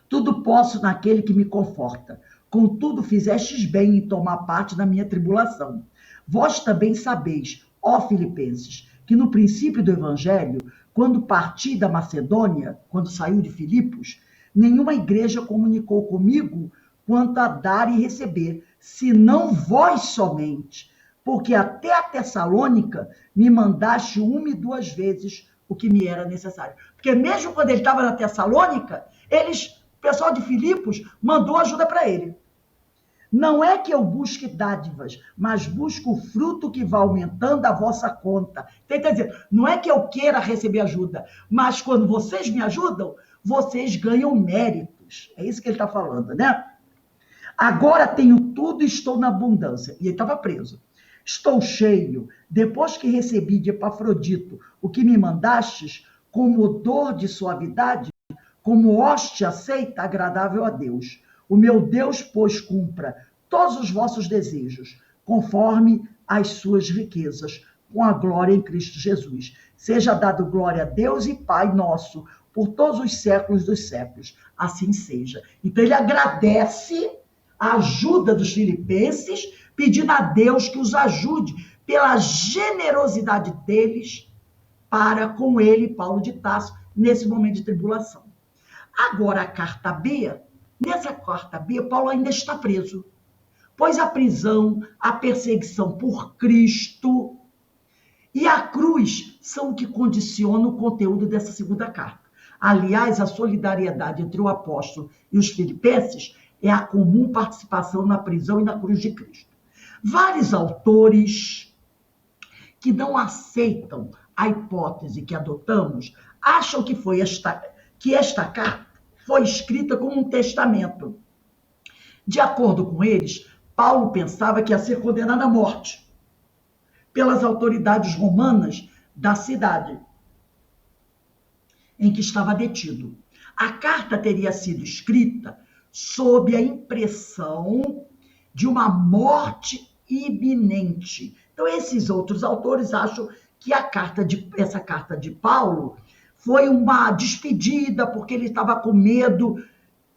Tudo posso naquele que me conforta. Contudo, fizestes bem em tomar parte na minha tribulação. Vós também sabeis, ó Filipenses, que no princípio do Evangelho, quando parti da Macedônia, quando saiu de Filipos, nenhuma igreja comunicou comigo quanto a dar e receber, senão vós somente, porque até a Tessalônica me mandaste 1 e 2 vezes o que me era necessário. Porque mesmo quando ele estava na Tessalônica, o pessoal de Filipos mandou ajuda para ele. Não é que eu busque dádivas, mas busco o fruto que vá aumentando a vossa conta. Está dizendo, não é que eu queira receber ajuda, mas quando vocês me ajudam, vocês ganham méritos. É isso que ele está falando, né? Agora tenho tudo e estou na abundância. E ele estava preso. Estou cheio, depois que recebi de Epafrodito o que me mandastes, como odor de suavidade, como hóstia aceita, agradável a Deus. O meu Deus, pois, cumpra todos os vossos desejos, conforme as suas riquezas, com a glória em Cristo Jesus. Seja dado glória a Deus e Pai nosso, por todos os séculos dos séculos. Assim seja. Então ele agradece a ajuda dos filipenses, pedindo a Deus que os ajude pela generosidade deles para com ele, Paulo de Tarso, nesse momento de tribulação. Agora, a carta B, nessa carta B, Paulo ainda está preso, pois a prisão, a perseguição por Cristo e a cruz são o que condiciona o conteúdo dessa segunda carta. Aliás, a solidariedade entre o apóstolo e os filipenses é a comum participação na prisão e na cruz de Cristo. Vários autores que não aceitam a hipótese que adotamos acham que esta carta foi escrita como um testamento. De acordo com eles, Paulo pensava que ia ser condenado à morte pelas autoridades romanas da cidade em que estava detido. A carta teria sido escrita sob a impressão de uma morte iminente. Então, esses outros autores acham que essa carta de Paulo foi uma despedida, porque ele estava com medo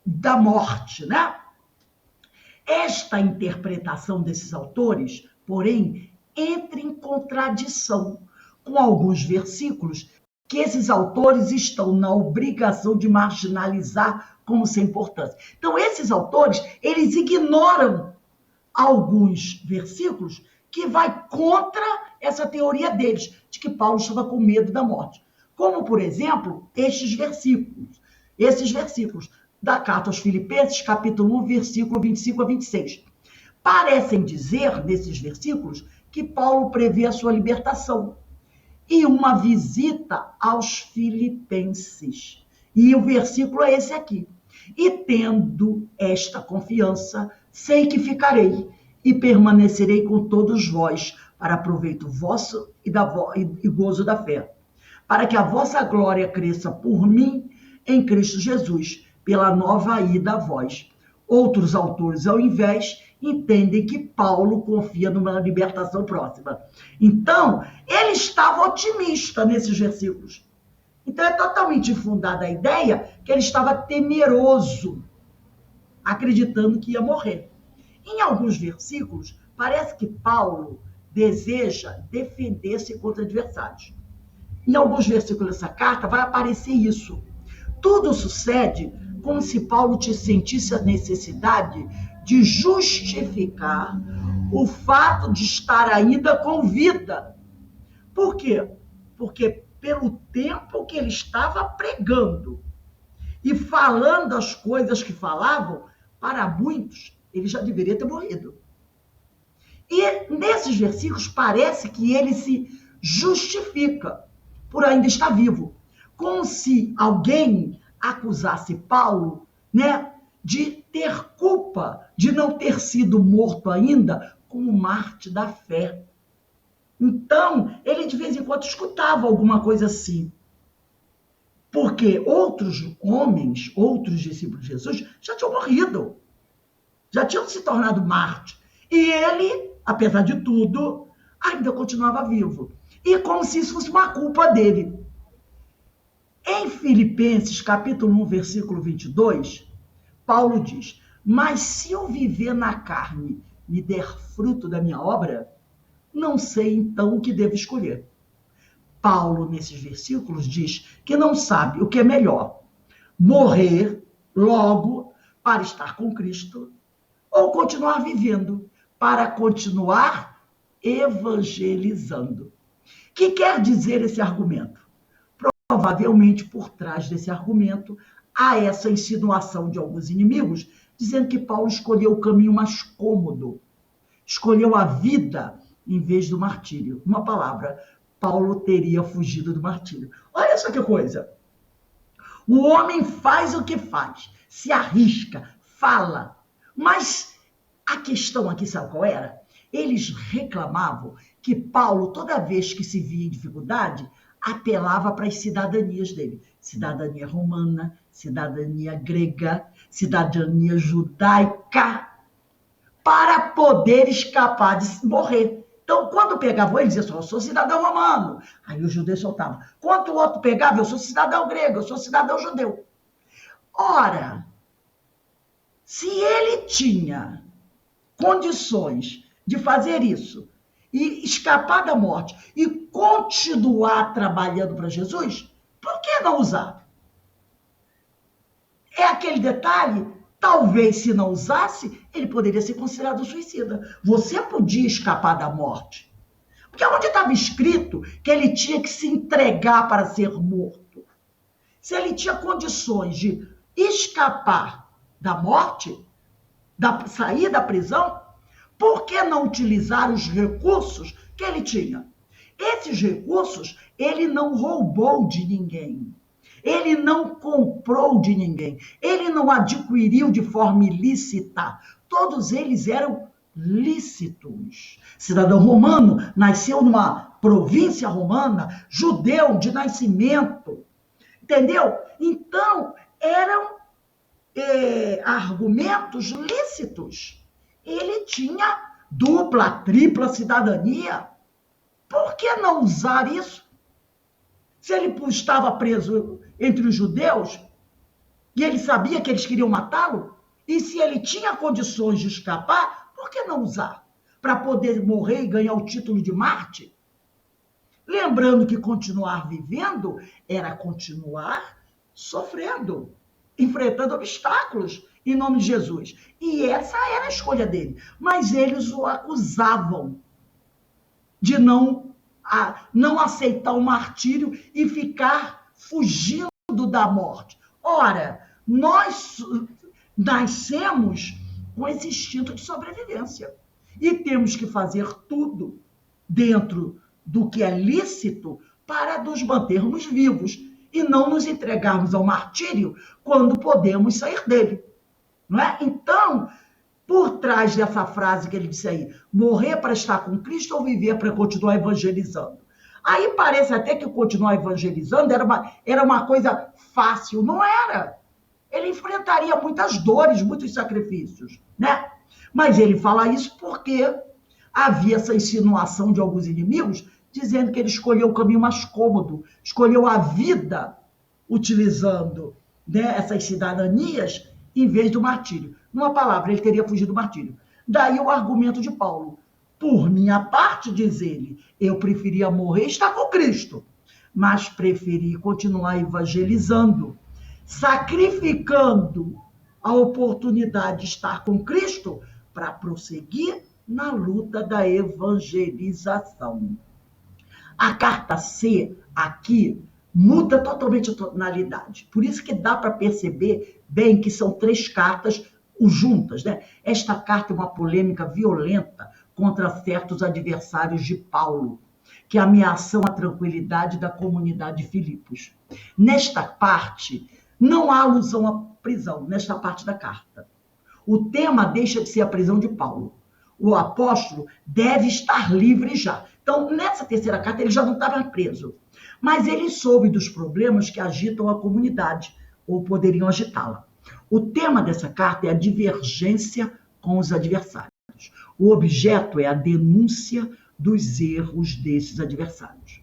da morte, né? Esta interpretação desses autores, porém, entra em contradição com alguns versículos que esses autores estão na obrigação de marginalizar como sem importância. Então, esses autores, eles ignoram alguns versículos que vai contra essa teoria deles, de que Paulo estava com medo da morte. Como, por exemplo, esses versículos da carta aos Filipenses, capítulo 1, versículo 25 a 26. Parecem dizer, nesses versículos, que Paulo prevê a sua libertação e uma visita aos filipenses. E o versículo é esse aqui. E tendo esta confiança, sei que ficarei e permanecerei com todos vós, para proveito vosso e gozo da fé, para que a vossa glória cresça por mim em Cristo Jesus, pela nova ida a vós. Outros autores, ao invés, entendem que Paulo confia numa libertação próxima. Então, ele estava otimista nesses versículos. Então, é totalmente infundada a ideia que ele estava temeroso, acreditando que ia morrer. Em alguns versículos, parece que Paulo deseja defender-se contra adversários. Em alguns versículos dessa carta vai aparecer isso. Tudo sucede como se Paulo sentisse a necessidade de justificar o fato de estar ainda com vida. Por quê? Porque pelo tempo que ele estava pregando e falando as coisas que falavam, para muitos, ele já deveria ter morrido. E nesses versículos parece que ele se justifica por ainda estar vivo, como se alguém acusasse Paulo, né, de ter culpa de não ter sido morto ainda como mártir da fé. Então, ele de vez em quando escutava alguma coisa assim. Porque outros homens, outros discípulos de Jesus, já tinham morrido, já tinham se tornado mártir. E ele, apesar de tudo, ainda continuava vivo. E como se isso fosse uma culpa dele. Em Filipenses, capítulo 1, versículo 22, Paulo diz: mas se eu viver na carne me der fruto da minha obra, não sei então o que devo escolher. Paulo, nesses versículos, diz que não sabe o que é melhor: morrer logo para estar com Cristo ou continuar vivendo para continuar evangelizando. O que quer dizer esse argumento? Provavelmente, por trás desse argumento, há essa insinuação de alguns inimigos, dizendo que Paulo escolheu o caminho mais cômodo, escolheu a vida em vez do martírio. Uma palavra, Paulo teria fugido do martírio. Olha só que coisa. O homem faz o que faz, se arrisca, fala. Mas a questão aqui, sabe qual era? Eles reclamavam que Paulo, toda vez que se via em dificuldade, apelava para as cidadanias dele. Cidadania romana, cidadania grega, cidadania judaica, para poder escapar de morrer. Então, quando pegavam ele, dizia: eu sou cidadão romano. Aí o judeu soltava. Quando o outro pegava: eu sou cidadão grego, eu sou cidadão judeu. Ora, se ele tinha condições de fazer isso e escapar da morte e continuar trabalhando para Jesus, por que não usar? É aquele detalhe, talvez se não usasse, ele poderia ser considerado suicida. Você podia escapar da morte. Porque onde estava escrito que ele tinha que se entregar para ser morto? se ele tinha condições de escapar da morte, sair da prisão, por que não utilizar os recursos que ele tinha? Esses recursos ele não roubou de ninguém. Ele não comprou de ninguém. Ele não adquiriu de forma ilícita. Todos eles eram lícitos. Cidadão romano, nasceu numa província romana, judeu de nascimento. Entendeu? Então, eram argumentos lícitos. Ele tinha dupla, tripla cidadania. Por que não usar isso? Se ele estava preso entre os judeus e ele sabia que eles queriam matá-lo, e se ele tinha condições de escapar, por que não usar? Para poder morrer e ganhar o título de Marte? Lembrando que continuar vivendo era continuar sofrendo, enfrentando obstáculos em nome de Jesus. E essa era a escolha dele. Mas eles o acusavam de não aceitar o martírio e ficar fugindo da morte. Ora, nós nascemos com esse instinto de sobrevivência e temos que fazer tudo dentro do que é lícito para nos mantermos vivos e não nos entregarmos ao martírio quando podemos sair dele. Não é? Então, por trás dessa frase que ele disse aí, morrer para estar com Cristo ou viver para continuar evangelizando? Aí parece até que continuar evangelizando era uma coisa fácil. Não era. Ele enfrentaria muitas dores, muitos sacrifícios, né? Mas ele fala isso porque havia essa insinuação de alguns inimigos dizendo que ele escolheu o caminho mais cômodo, escolheu a vida utilizando, né, essas cidadanias em vez do martírio. Numa palavra, ele teria fugido do martírio. Daí o argumento de Paulo. Por minha parte, diz ele, eu preferia morrer e estar com Cristo, mas preferi continuar evangelizando, sacrificando a oportunidade de estar com Cristo para prosseguir na luta da evangelização. A carta C aqui muda totalmente a tonalidade. Por isso que dá para perceber bem que são 3 cartas juntas, né? Esta carta é uma polêmica violenta contra certos adversários de Paulo, que ameaçam a tranquilidade da comunidade de Filipos. Nesta parte, não há alusão à prisão, nesta parte da carta. O tema deixa de ser a prisão de Paulo. O apóstolo deve estar livre já. Então, nessa terceira carta, ele já não estava preso. Mas ele soube dos problemas que agitam a comunidade, ou poderiam agitá-la. O tema dessa carta é a divergência com os adversários. O objeto é a denúncia dos erros desses adversários.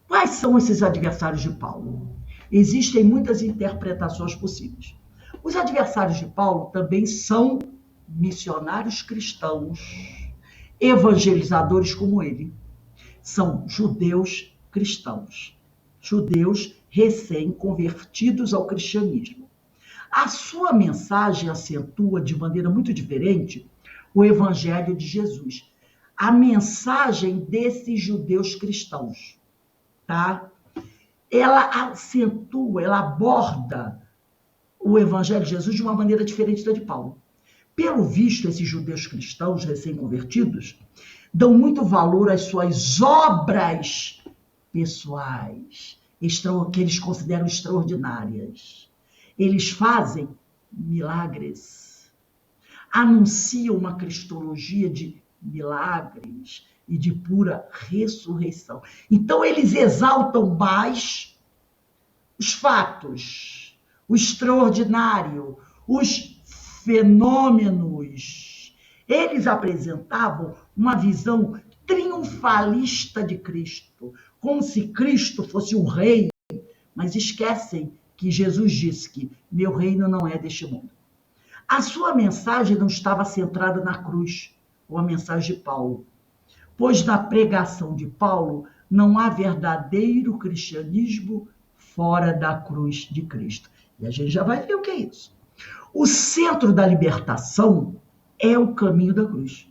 Quais são esses adversários de Paulo? Existem muitas interpretações possíveis. Os adversários de Paulo também são missionários cristãos, evangelizadores como ele. São judeus cristãos, judeus recém-convertidos ao cristianismo. A sua mensagem acentua de maneira muito diferente o evangelho de Jesus. A mensagem desses judeus cristãos, tá? Ela acentua, ela aborda o evangelho de Jesus de uma maneira diferente da de Paulo. Pelo visto, esses judeus cristãos recém-convertidos dão muito valor às suas obras pessoais, que eles consideram extraordinárias. Eles fazem milagres, anunciam uma cristologia de milagres e de pura ressurreição. Então, eles exaltam mais os fatos, o extraordinário, os fenômenos. Eles apresentavam uma visão triunfalista de Cristo, como se Cristo fosse o rei, mas esquecem que Jesus disse que meu reino não é deste mundo. A sua mensagem não estava centrada na cruz, ou a mensagem de Paulo, pois na pregação de Paulo não há verdadeiro cristianismo fora da cruz de Cristo. E a gente já vai ver o que é isso. O centro da libertação é o caminho da cruz.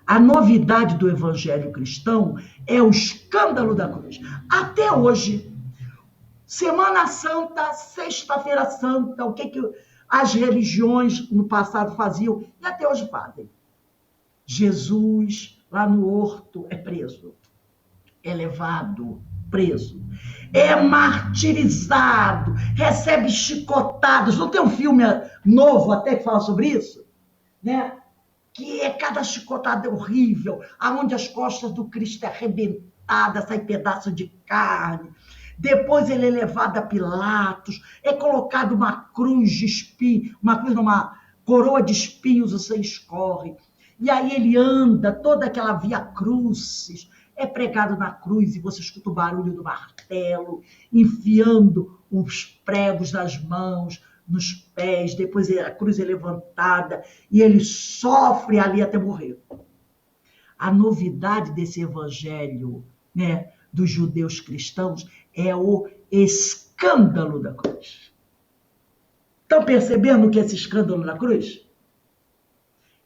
A novidade do evangelho cristão é o escândalo da cruz. Até hoje, Semana Santa, Sexta-feira Santa, o que as religiões no passado faziam e até hoje fazem. Jesus, lá no horto, é preso, é levado preso, é martirizado, recebe chicotadas. Não tem um filme novo até que fala sobre isso? Né? Que é cada chicotada horrível, aonde as costas do Cristo é arrebentada, sai pedaço de carne. Depois ele é levado a Pilatos, é colocado uma cruz de espinhos, uma coroa de espinhos, o sangue escorre. E aí ele anda, toda aquela via crucis, é pregado na cruz e você escuta o barulho do martelo, enfiando os pregos nas mãos, nos pés, depois a cruz é levantada e ele sofre ali até morrer. A novidade desse evangelho, né, dos judeus cristãos é o escândalo da cruz. Estão percebendo o que é esse escândalo da cruz?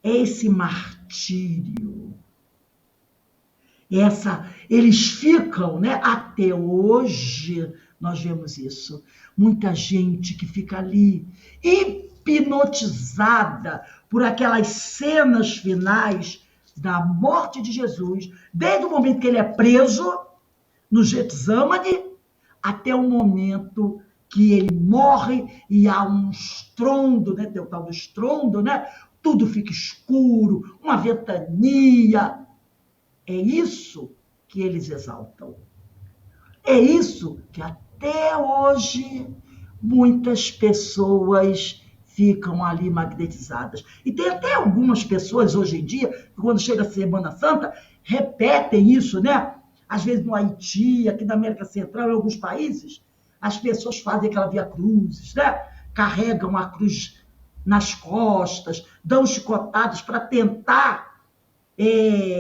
É esse martírio. Eles ficam, né? Até hoje nós vemos isso. Muita gente que fica ali hipnotizada por aquelas cenas finais da morte de Jesus, desde o momento que ele é preso no Getsemane até o momento que ele morre e há um estrondo, né? Tem o tal do estrondo, né? Tudo fica escuro, uma ventania. É isso que eles exaltam. É isso que até hoje muitas pessoas ficam ali magnetizadas. E tem até algumas pessoas hoje em dia, que quando chega a Semana Santa, repetem isso, né? Às vezes no Haiti, aqui na América Central, em alguns países, as pessoas fazem aquela via cruzes, né? Carregam a cruz nas costas, dão chicotadas para tentar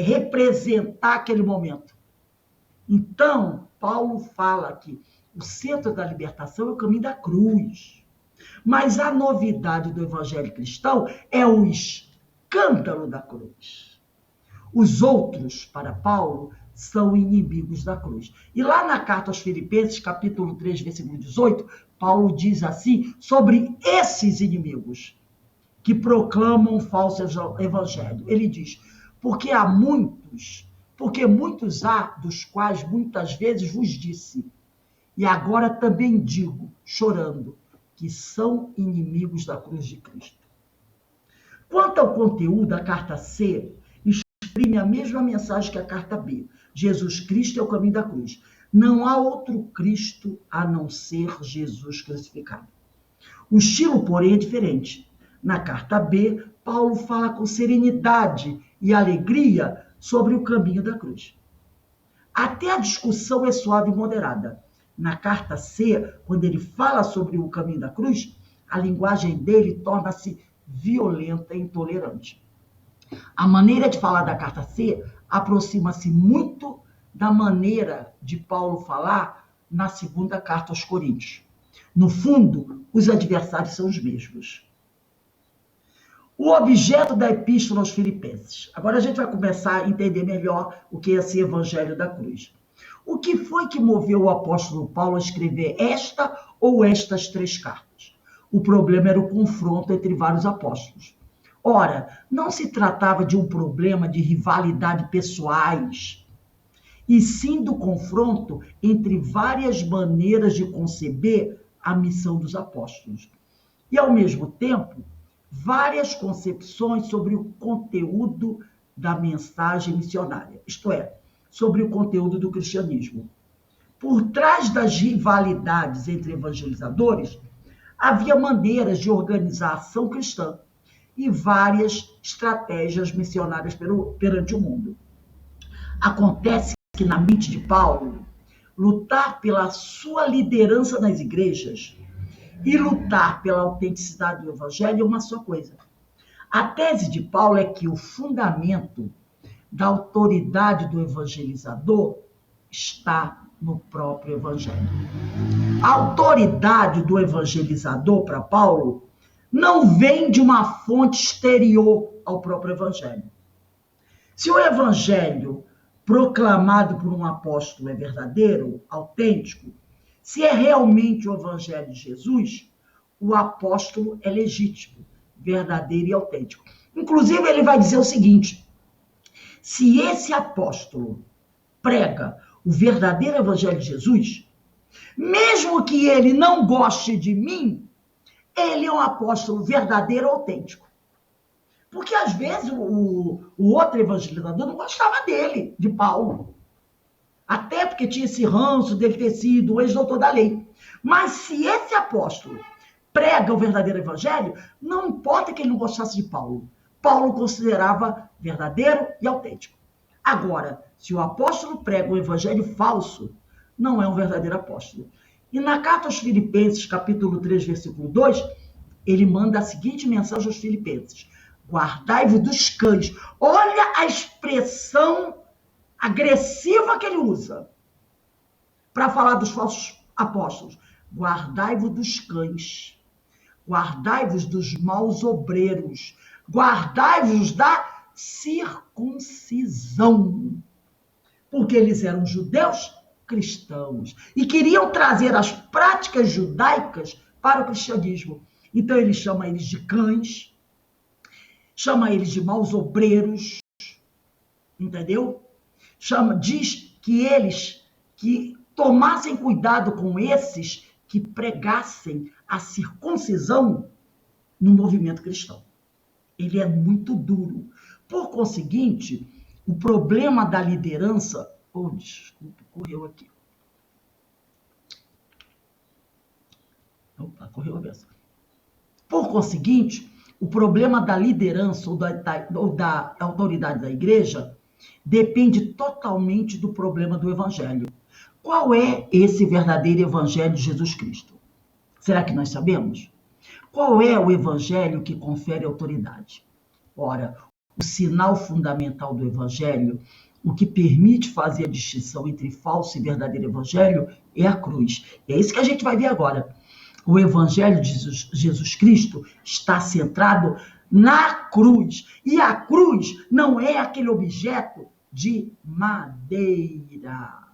representar aquele momento. Então, Paulo fala que o centro da libertação é o caminho da cruz. Mas a novidade do evangelho cristão é o escândalo da cruz. Os outros, para Paulo, são inimigos da cruz. E lá na carta aos Filipenses, capítulo 3, versículo 18, Paulo diz assim sobre esses inimigos que proclamam um falso evangelho. Ele diz: porque muitos há, dos quais muitas vezes vos disse, e agora também digo, chorando, que são inimigos da cruz de Cristo. Quanto ao conteúdo, a carta C exprime a mesma mensagem que a carta B. Jesus Cristo é o caminho da cruz. Não há outro Cristo a não ser Jesus crucificado. O estilo, porém, é diferente. Na carta B, Paulo fala com serenidade e alegria sobre o caminho da cruz. Até a discussão é suave e moderada. Na carta C, quando ele fala sobre o caminho da cruz, a linguagem dele torna-se violenta e intolerante. A maneira de falar da carta C aproxima-se muito da maneira de Paulo falar na segunda carta aos Coríntios. No fundo, os adversários são os mesmos. O objeto da epístola aos Filipenses. Agora a gente vai começar a entender melhor o que é esse evangelho da cruz. O que foi que moveu o apóstolo Paulo a escrever esta ou estas 3 cartas? O problema era o confronto entre vários apóstolos. Ora, não se tratava de um problema de rivalidade pessoais, e sim do confronto entre várias maneiras de conceber a missão dos apóstolos. E, ao mesmo tempo, várias concepções sobre o conteúdo da mensagem missionária, isto é, sobre o conteúdo do cristianismo. Por trás das rivalidades entre evangelizadores, havia maneiras de organizar a ação cristã e várias estratégias missionárias perante o mundo. Acontece que, na mente de Paulo, lutar pela sua liderança nas igrejas e lutar pela autenticidade do evangelho é uma só coisa. A tese de Paulo é que o fundamento da autoridade do evangelizador está no próprio evangelho. A autoridade do evangelizador, para Paulo, não vem de uma fonte exterior ao próprio evangelho. Se o evangelho proclamado por um apóstolo é verdadeiro, autêntico, se é realmente o evangelho de Jesus, o apóstolo é legítimo, verdadeiro e autêntico. Inclusive, ele vai dizer o seguinte: se esse apóstolo prega o verdadeiro evangelho de Jesus, mesmo que ele não goste de mim, ele é um apóstolo verdadeiro e autêntico. Porque, às vezes, o outro evangelizador não gostava dele, de Paulo. Até porque tinha esse ranço dele ter sido o ex-doutor da lei. Mas se esse apóstolo prega o verdadeiro evangelho, não importa que ele não gostasse de Paulo. Paulo considerava verdadeiro e autêntico. Agora, se o apóstolo prega um evangelho falso, não é um verdadeiro apóstolo. E na carta aos Filipenses, capítulo 3, versículo 2, ele manda a seguinte mensagem aos filipenses: guardai-vos dos cães. Olha a expressão agressiva que ele usa para falar dos falsos apóstolos. Guardai-vos dos cães. Guardai-vos dos maus obreiros. Guardai-vos da circuncisão. Porque eles eram judeus cristãos e queriam trazer as práticas judaicas para o cristianismo. Então ele chama eles de cães, chama eles de maus obreiros, entendeu? Diz que eles que tomassem cuidado com esses que pregassem a circuncisão no movimento cristão. Ele é muito duro. Por conseguinte, o problema da liderança... Oh, desculpa, correu aqui. Opa, correu a vez. Por conseguinte, o problema da liderança ou da autoridade da igreja depende totalmente do problema do evangelho. Qual é esse verdadeiro evangelho de Jesus Cristo? Será que nós sabemos? Qual é o evangelho que confere autoridade? Ora, o sinal fundamental do evangelho, o que permite fazer a distinção entre falso e verdadeiro evangelho, é a cruz. E é isso que a gente vai ver agora. O evangelho de Jesus Cristo está centrado na cruz. E a cruz não é aquele objeto de madeira.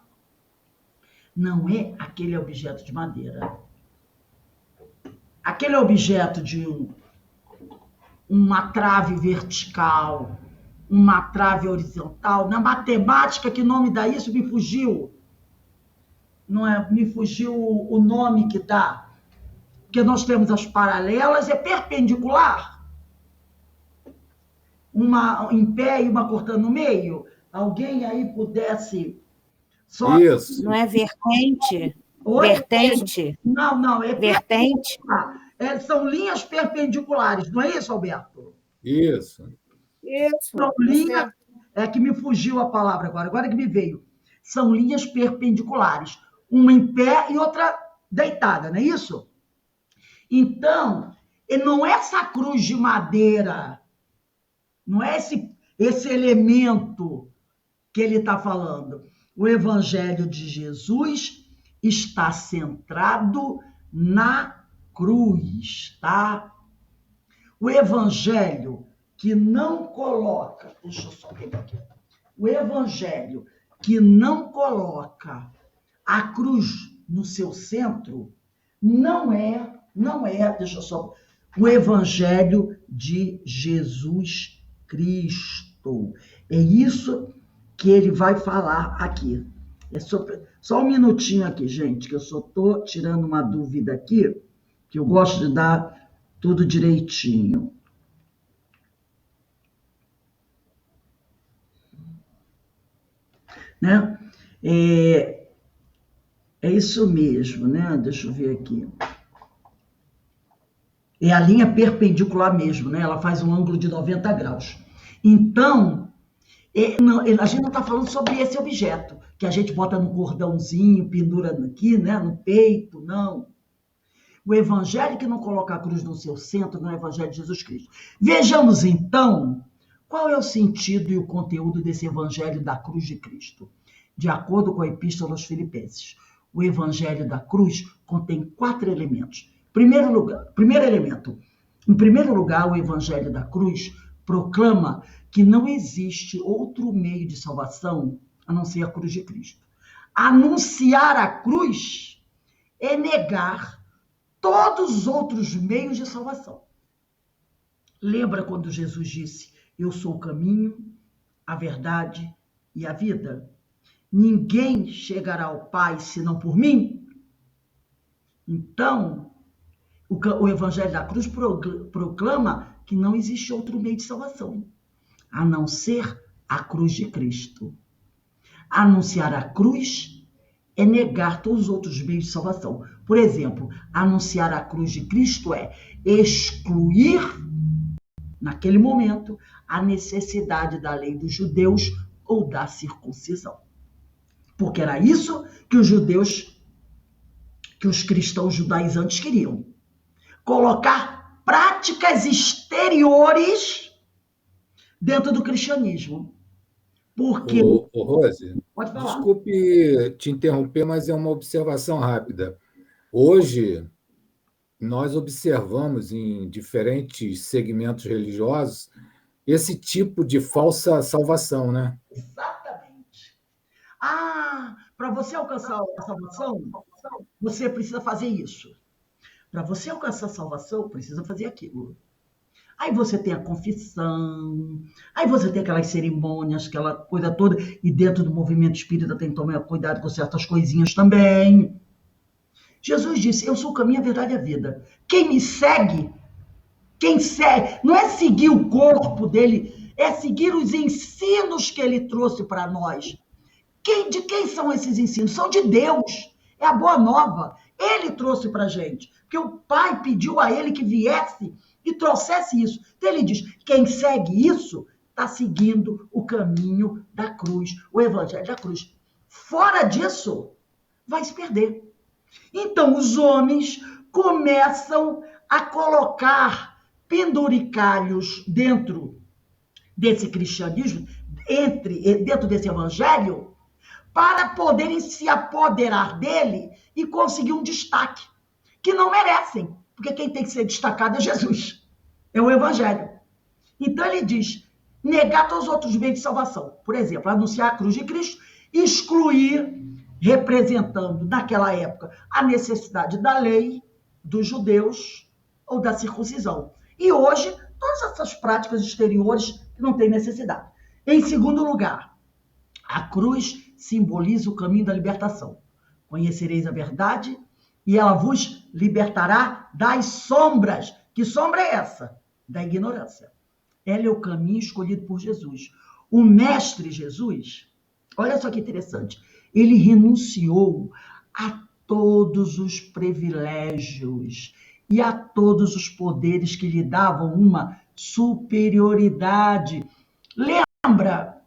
Não é aquele objeto de madeira. Aquele objeto de uma trave vertical, uma trave horizontal. Na matemática, que nome dá isso? Me fugiu. Não é? Me fugiu o nome que dá. Porque nós temos as paralelas, é perpendicular. Uma em pé e uma cortando no meio. Alguém aí pudesse... Só... Isso. Não é vertente? Oi? Vertente? Não, é vertente. São linhas perpendiculares, não é isso, Alberto? Isso. São linhas... É que me fugiu a palavra agora que me veio. São linhas perpendiculares. Uma em pé e outra deitada, não é isso? Então, não é essa cruz de madeira, não é esse elemento que ele está falando. O evangelho de Jesus está centrado na cruz, tá? O evangelho que não coloca... Deixa eu só pegar aqui. O evangelho que não coloca a cruz no seu centro não é, deixa eu só... O evangelho de Jesus Cristo. É isso que ele vai falar aqui. Só um minutinho aqui, gente, que eu só estou tirando uma dúvida aqui, que eu gosto de dar tudo direitinho. Né? É isso mesmo, né? Deixa eu ver aqui. É a linha perpendicular mesmo, né? Ela faz um ângulo de 90 graus. Então, a gente não está falando sobre esse objeto, que a gente bota no cordãozinho, pendura aqui, né? No peito, não. O evangelho que não coloca a cruz no seu centro não é o evangelho de Jesus Cristo. Vejamos, então, qual é o sentido e o conteúdo desse evangelho da cruz de Cristo. De acordo com a Epístola aos Filipenses, o evangelho da cruz contém 4 elementos. Primeiro elemento. Em primeiro lugar, o evangelho da cruz proclama que não existe outro meio de salvação a não ser a cruz de Cristo. Anunciar a cruz é negar todos os outros meios de salvação. Lembra quando Jesus disse: eu sou o caminho, a verdade e a vida? Ninguém chegará ao Pai senão por mim. Então, o Evangelho da Cruz proclama que não existe outro meio de salvação, a não ser a cruz de Cristo. Anunciar a cruz é negar todos os outros meios de salvação. Por exemplo, anunciar a cruz de Cristo é excluir, naquele momento, a necessidade da lei dos judeus ou da circuncisão. Porque era isso que os cristãos judaizantes queriam. Colocar práticas exteriores dentro do cristianismo. Porque... Rose, pode falar. Desculpe te interromper, mas é uma observação rápida. Hoje, nós observamos em diferentes segmentos religiosos esse tipo de falsa salvação, né? Exatamente. Para você alcançar a salvação, você precisa fazer isso. Para você alcançar a salvação, precisa fazer aquilo. Aí você tem a confissão, aí você tem aquelas cerimônias, aquela coisa toda, e dentro do movimento espírita tem que tomar cuidado com certas coisinhas também. Jesus disse: eu sou o caminho, a verdade e a vida. Quem me segue, não é seguir o corpo dele, é seguir os ensinos que ele trouxe para nós. De quem são esses ensinos? São de Deus. É a boa nova. Ele trouxe para a gente. Porque o Pai pediu a ele que viesse e trouxesse isso. Então ele diz: quem segue isso está seguindo o caminho da cruz, o Evangelho da cruz. Fora disso, vai se perder. Então os homens começam a colocar penduricalhos dentro desse cristianismo, dentro desse evangelho, para poderem se apoderar dele e conseguir um destaque, que não merecem, porque quem tem que ser destacado é Jesus, é o evangelho. Então ele diz: negar todos os outros meios de salvação. Por exemplo, anunciar a cruz de Cristo, excluir, representando naquela época a necessidade da lei dos judeus ou da circuncisão. E hoje, todas essas práticas exteriores que não têm necessidade. Em segundo lugar, a cruz simboliza o caminho da libertação. Conhecereis a verdade e ela vos libertará das sombras. Que sombra é essa? Da ignorância. Ela é o caminho escolhido por Jesus. O mestre Jesus, olha só que interessante, ele renunciou a todos os privilégios e a todos os poderes que lhe davam uma superioridade. Lembra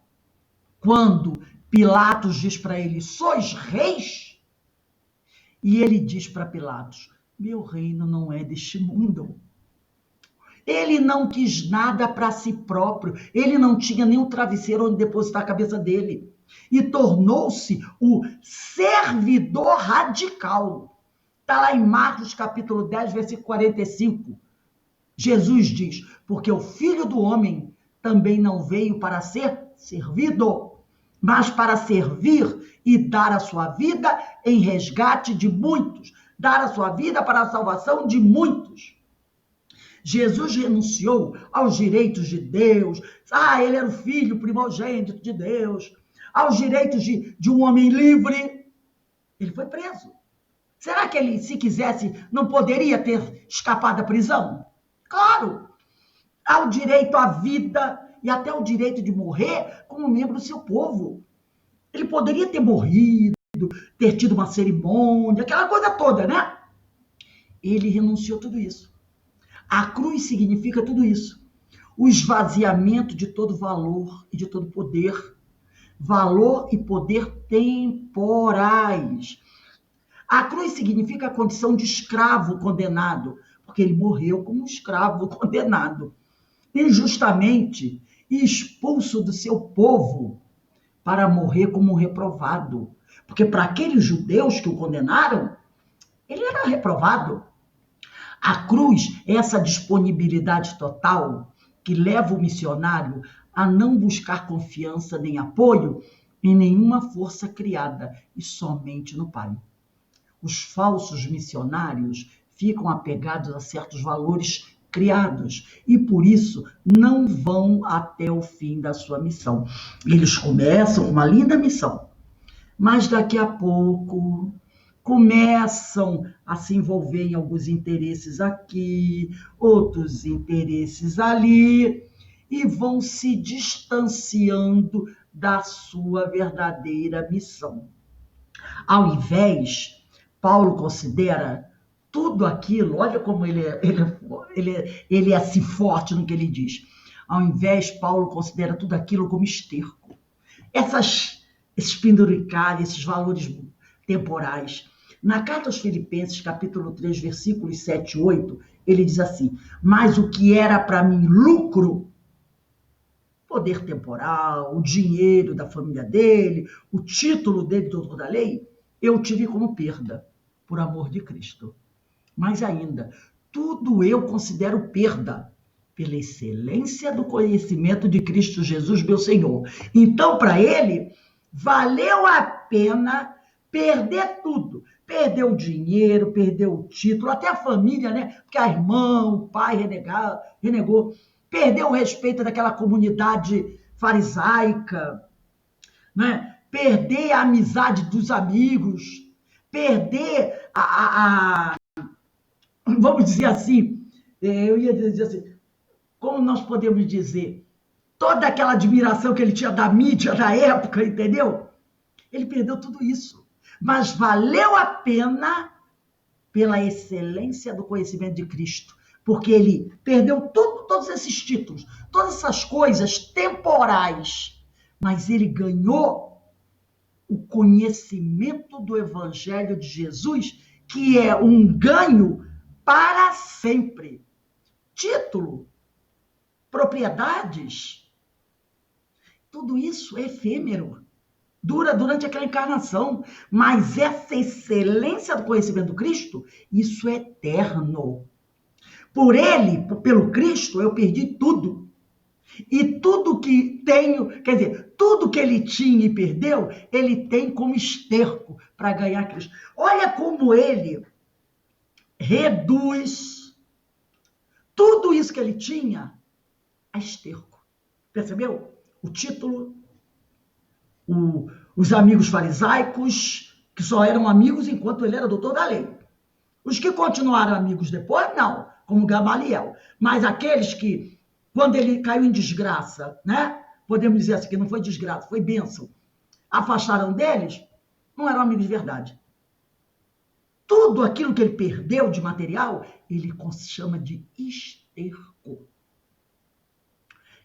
quando Pilatos diz para ele: sois reis? E ele diz para Pilatos: meu reino não é deste mundo. Ele não quis nada para si próprio, ele não tinha nenhum travesseiro onde depositar a cabeça dele. E tornou-se o servidor radical. Está lá em Marcos capítulo 10, versículo 45. Jesus diz: porque o Filho do Homem também não veio para ser servido, mas para servir e dar a sua vida em resgate de muitos, dar a sua vida para a salvação de muitos. Jesus renunciou aos direitos de Deus. Ele era o filho primogênito de Deus, aos direitos de um homem livre. Ele foi preso. Será que ele, se quisesse, não poderia ter escapado da prisão? Claro! Ao direito à vida e até o direito de morrer como membro do seu povo. Ele poderia ter morrido, ter tido uma cerimônia, aquela coisa toda, né? Ele renunciou a tudo isso. A cruz significa tudo isso. O esvaziamento de todo valor e de todo poder. Valor e poder temporais. A cruz significa a condição de escravo condenado, porque ele morreu como um escravo condenado, injustamente e expulso do seu povo para morrer como um reprovado. Porque para aqueles judeus que o condenaram, ele era reprovado. A cruz é essa disponibilidade total que leva o missionário a não buscar confiança nem apoio em nenhuma força criada, e somente no Pai. os falsos missionários ficam apegados a certos valores criados e, por isso, não vão até o fim da sua missão. Eles começam uma linda missão, mas daqui a pouco começam a se envolver em alguns interesses aqui, outros interesses ali, e vão se distanciando da sua verdadeira missão. Ao invés, Paulo considera tudo aquilo, olha como ele é assim forte no que ele diz. Ao invés, Paulo considera tudo aquilo como esterco. Esses penduricalhos, esses valores temporais. Na carta aos Filipenses, capítulo 3, versículos 7 e 8, ele diz assim: mas o que era para mim lucro, poder temporal, o dinheiro da família dele, o título dele, doutor da lei, eu tive como perda, por amor de Cristo. Mais ainda, tudo eu considero perda, pela excelência do conhecimento de Cristo Jesus, meu Senhor. Então, para ele, valeu a pena perder tudo. Perdeu o dinheiro, perdeu o título, até a família, né? Porque a irmã, o pai renegou. Perdeu o respeito daquela comunidade farisaica, né? Perder a amizade dos amigos, perder vamos dizer assim, eu ia dizer assim, como nós podemos dizer, toda aquela admiração que ele tinha da mídia da época, entendeu? Ele perdeu tudo isso. Mas valeu a pena pela excelência do conhecimento de Cristo, porque ele perdeu todos esses títulos, todas essas coisas temporais, mas ele ganhou o conhecimento do Evangelho de Jesus, que é um ganho para sempre. Título, propriedades, tudo isso é efêmero, dura durante aquela encarnação, mas essa excelência do conhecimento do Cristo, isso é eterno. Por ele, pelo Cristo, eu perdi tudo. E tudo que tenho, quer dizer, tudo que ele tinha e perdeu, ele tem como esterco para ganhar Cristo. Olha como ele reduz tudo isso que ele tinha a esterco. Percebeu? O título, os amigos farisaicos, que só eram amigos enquanto ele era doutor da lei. Os que continuaram amigos depois, não, como Gamaliel. Mas aqueles que, quando ele caiu em desgraça, né? Podemos dizer assim, que não foi desgraça, foi bênção. Afastaram deles, não eram amigos de verdade. Tudo aquilo que ele perdeu de material, ele chama de esterco.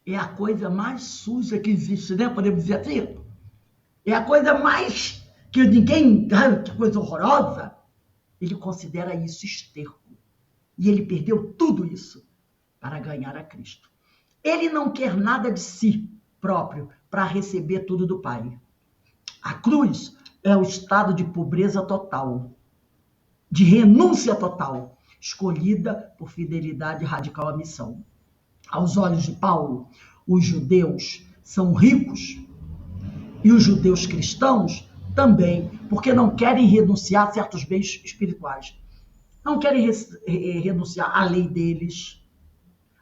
É a coisa mais suja que existe, né? Podemos dizer assim. É a coisa mais que ninguém... Que coisa horrorosa. Ele considera isso esterco. E ele perdeu tudo isso para ganhar a Cristo. Ele não quer nada de si próprio para receber tudo do Pai. A cruz é o estado de pobreza total, de renúncia total, escolhida por fidelidade radical à missão. Aos olhos de Paulo, os judeus são ricos e os judeus cristãos também, porque não querem renunciar a certos bens espirituais. Não querem renunciar à lei deles,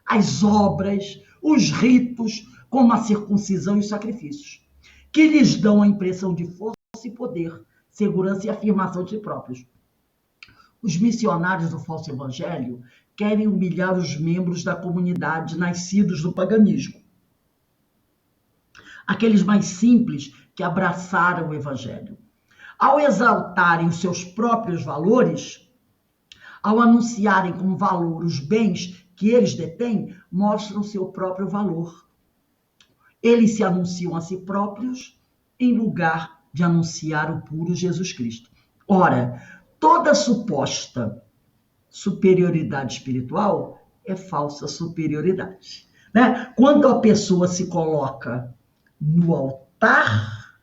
às obras, os ritos, como a circuncisão e os sacrifícios, que lhes dão a impressão de força e poder, segurança e afirmação de si próprios. Os missionários do falso evangelho querem humilhar os membros da comunidade nascidos do paganismo. Aqueles mais simples que abraçaram o evangelho. Ao exaltarem os seus próprios valores, ao anunciarem como valor os bens que eles detêm, mostram seu próprio valor. Eles se anunciam a si próprios em lugar de anunciar o puro Jesus Cristo. Ora, toda suposta superioridade espiritual é falsa superioridade, né? Quando a pessoa se coloca no altar,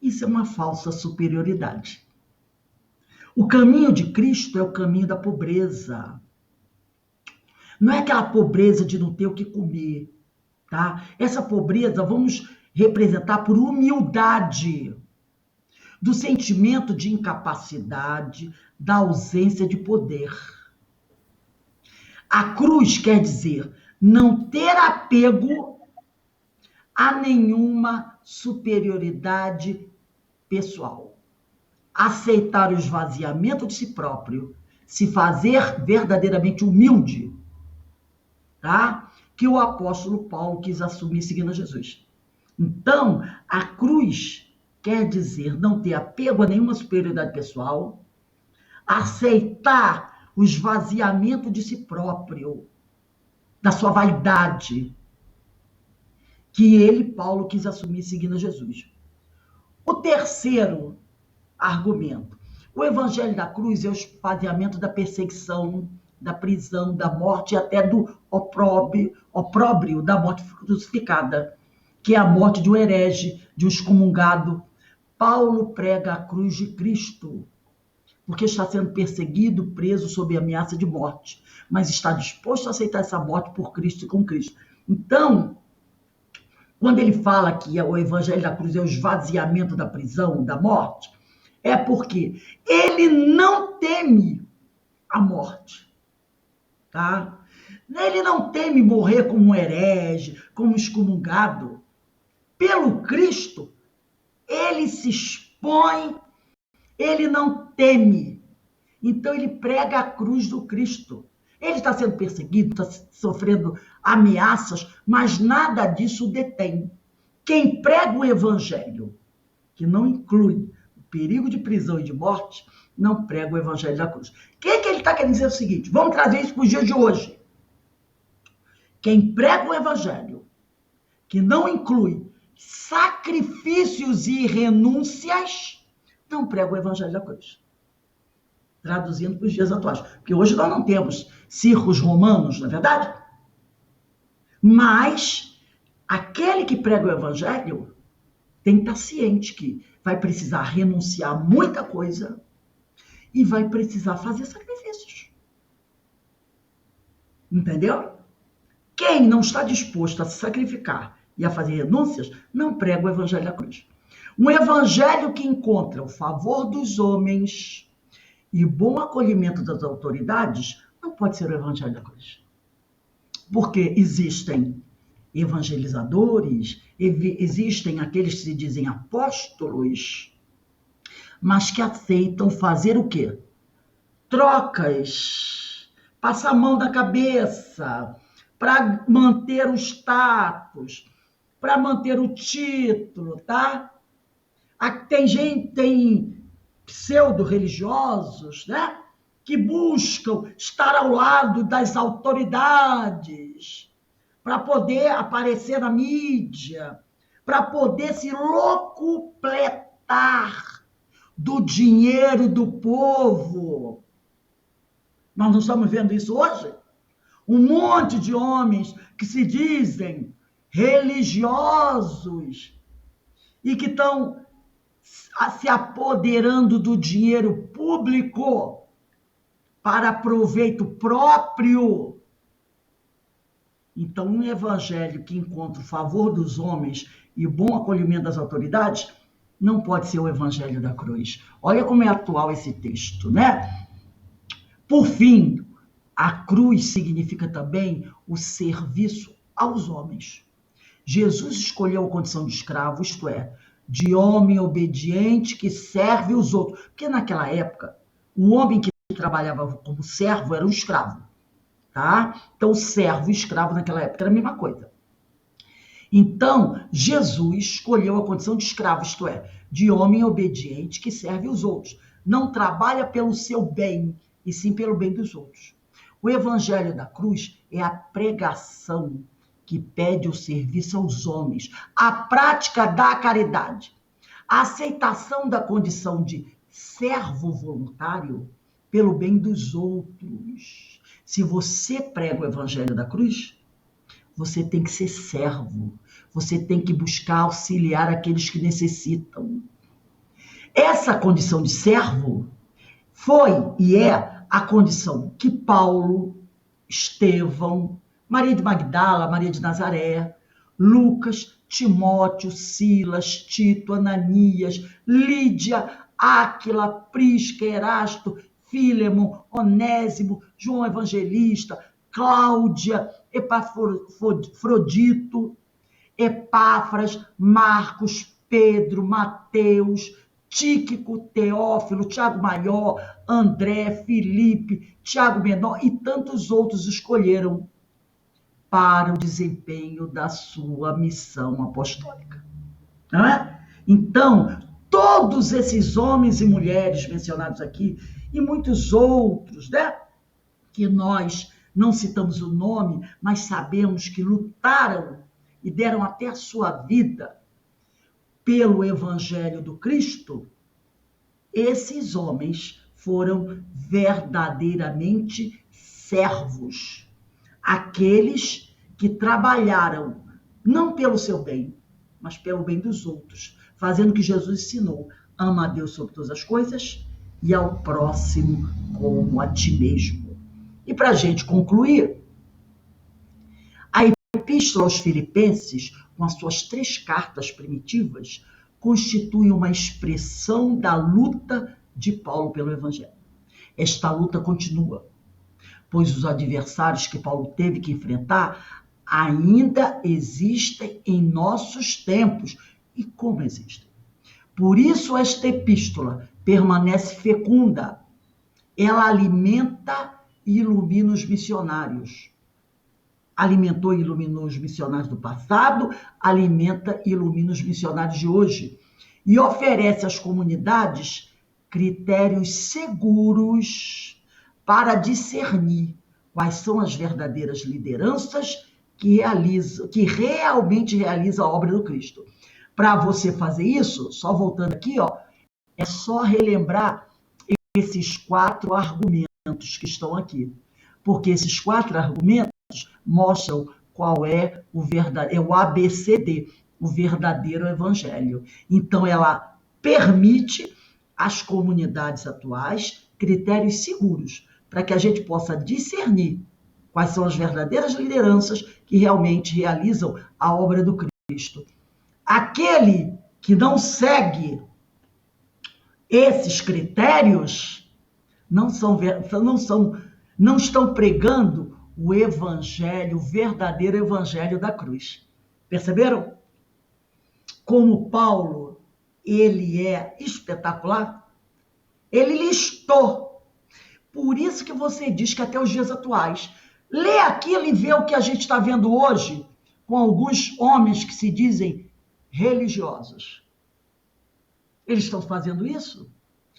isso é uma falsa superioridade. O caminho de Cristo é o caminho da pobreza. Não é aquela pobreza de não ter o que comer, tá? Essa pobreza vamos representar por humildade. do sentimento de incapacidade, da ausência de poder. A cruz quer dizer não ter apego a nenhuma superioridade pessoal. Aceitar o esvaziamento de si próprio, se fazer verdadeiramente humilde, tá? Que o apóstolo Paulo quis assumir seguindo a Jesus. Então, a cruz quer dizer não ter apego a nenhuma superioridade pessoal, aceitar o esvaziamento de si próprio, da sua vaidade, que ele, Paulo, quis assumir seguindo a Jesus. O terceiro argumento. O evangelho da cruz é o esvaziamento da perseguição, da prisão, da morte e até do opróbrio da morte crucificada, que é a morte de um herege, de um excomungado. Paulo prega a cruz de Cristo, porque está sendo perseguido, preso sob ameaça de morte, mas está disposto a aceitar essa morte por Cristo e com Cristo. Então, quando ele fala que o evangelho da cruz é o esvaziamento da prisão, da morte, é porque ele não teme a morte, tá? Ele não teme morrer como um herege, como um excomungado. Pelo Cristo, ele se expõe, ele não teme. Então ele prega a cruz do Cristo. Ele está sendo perseguido, está sofrendo ameaças, mas nada disso o detém. Quem prega o evangelho, que não inclui o perigo de prisão e de morte, não prega o evangelho da cruz. O que ele está querendo dizer? O seguinte, vamos trazer isso para os dias de hoje. Quem prega o evangelho, que não inclui sacrifícios e renúncias, não prega o evangelho da cruz. Traduzindo para os dias atuais. Porque hoje nós não temos circos romanos, não é verdade? Mas aquele que prega o evangelho tem que estar ciente que vai precisar renunciar a muita coisa e vai precisar fazer sacrifícios. Entendeu? Quem não está disposto a se sacrificar e a fazer renúncias, não prega o evangelho da cruz. Um evangelho que encontra o favor dos homens e o bom acolhimento das autoridades não pode ser o evangelho da cruz. Porque existem evangelizadores, existem aqueles que se dizem apóstolos, mas que aceitam fazer o quê? Trocas, passar a mão da cabeça, para manter o status, para manter o título, tá? Tem pseudo-religiosos, né? Que buscam estar ao lado das autoridades para poder aparecer na mídia, para poder se locupletar do dinheiro do povo. Nós não estamos vendo isso hoje? Um monte de homens que se dizem religiosos e que estão se apoderando do dinheiro público para proveito próprio. Então, um evangelho que encontra o favor dos homens e o bom acolhimento das autoridades não pode ser o evangelho da cruz. Olha como é atual esse texto, né? Por fim, a cruz significa também o serviço aos homens. Jesus escolheu a condição de escravo, isto é, de homem obediente que serve os outros. Porque naquela época, o homem que trabalhava como servo era um escravo. Tá? Então, servo e escravo naquela época era a mesma coisa. Então, Jesus escolheu a condição de escravo, isto é, de homem obediente que serve os outros. Não trabalha pelo seu bem, e sim pelo bem dos outros. O evangelho da cruz é a pregação que pede o serviço aos homens, a prática da caridade, a aceitação da condição de servo voluntário pelo bem dos outros. Se você prega o evangelho da cruz, você tem que ser servo, você tem que buscar auxiliar aqueles que necessitam. Essa condição de servo foi e é a condição que Paulo, Estevão, Maria de Magdala, Maria de Nazaré, Lucas Timóteo, Silas, Tito, Ananias, Lídia, Áquila, Prisca, Erasto, Fílemon, Onésimo, João Evangelista, Cláudia, Epafrodito, Epáfras, Marcos, Pedro, Mateus, Tíquico, Teófilo, Tiago Maior, André, Filipe, Tiago Menor e tantos outros escolheram para o desempenho da sua missão apostólica. Não é? Então, todos esses homens e mulheres mencionados aqui, e muitos outros, né? Que nós não citamos o nome, mas sabemos que lutaram e deram até a sua vida pelo Evangelho do Cristo, esses homens foram verdadeiramente servos, aqueles que trabalharam não pelo seu bem, mas pelo bem dos outros, fazendo o que Jesus ensinou: ama a Deus sobre todas as coisas e ao próximo como a ti mesmo. E para a gente concluir, a Epístola aos Filipenses, com as suas 3 cartas primitivas, constitui uma expressão da luta de Paulo pelo Evangelho. Esta luta continua, pois os adversários que Paulo teve que enfrentar ainda existem em nossos tempos. E como existem? Por isso esta epístola permanece fecunda. Ela alimenta e ilumina os missionários. Alimentou e iluminou os missionários do passado, alimenta e ilumina os missionários de hoje. E oferece às comunidades critérios seguros para discernir quais são as verdadeiras lideranças que realmente realizam a obra do Cristo. Para você fazer isso, só voltando aqui, é só relembrar esses 4 argumentos que estão aqui. Porque esses 4 argumentos mostram qual é o ABCD, o verdadeiro evangelho. Então, ela permite às comunidades atuais critérios seguros para que a gente possa discernir quais são as verdadeiras lideranças que realmente realizam a obra do Cristo. Aquele que não segue esses critérios não estão pregando o evangelho, o verdadeiro evangelho da cruz. Perceberam? Como Paulo, ele é espetacular. Ele listou. Por isso que você diz que até os dias atuais, lê aquilo e vê o que a gente está vendo hoje com alguns homens que se dizem religiosos. Eles estão fazendo isso?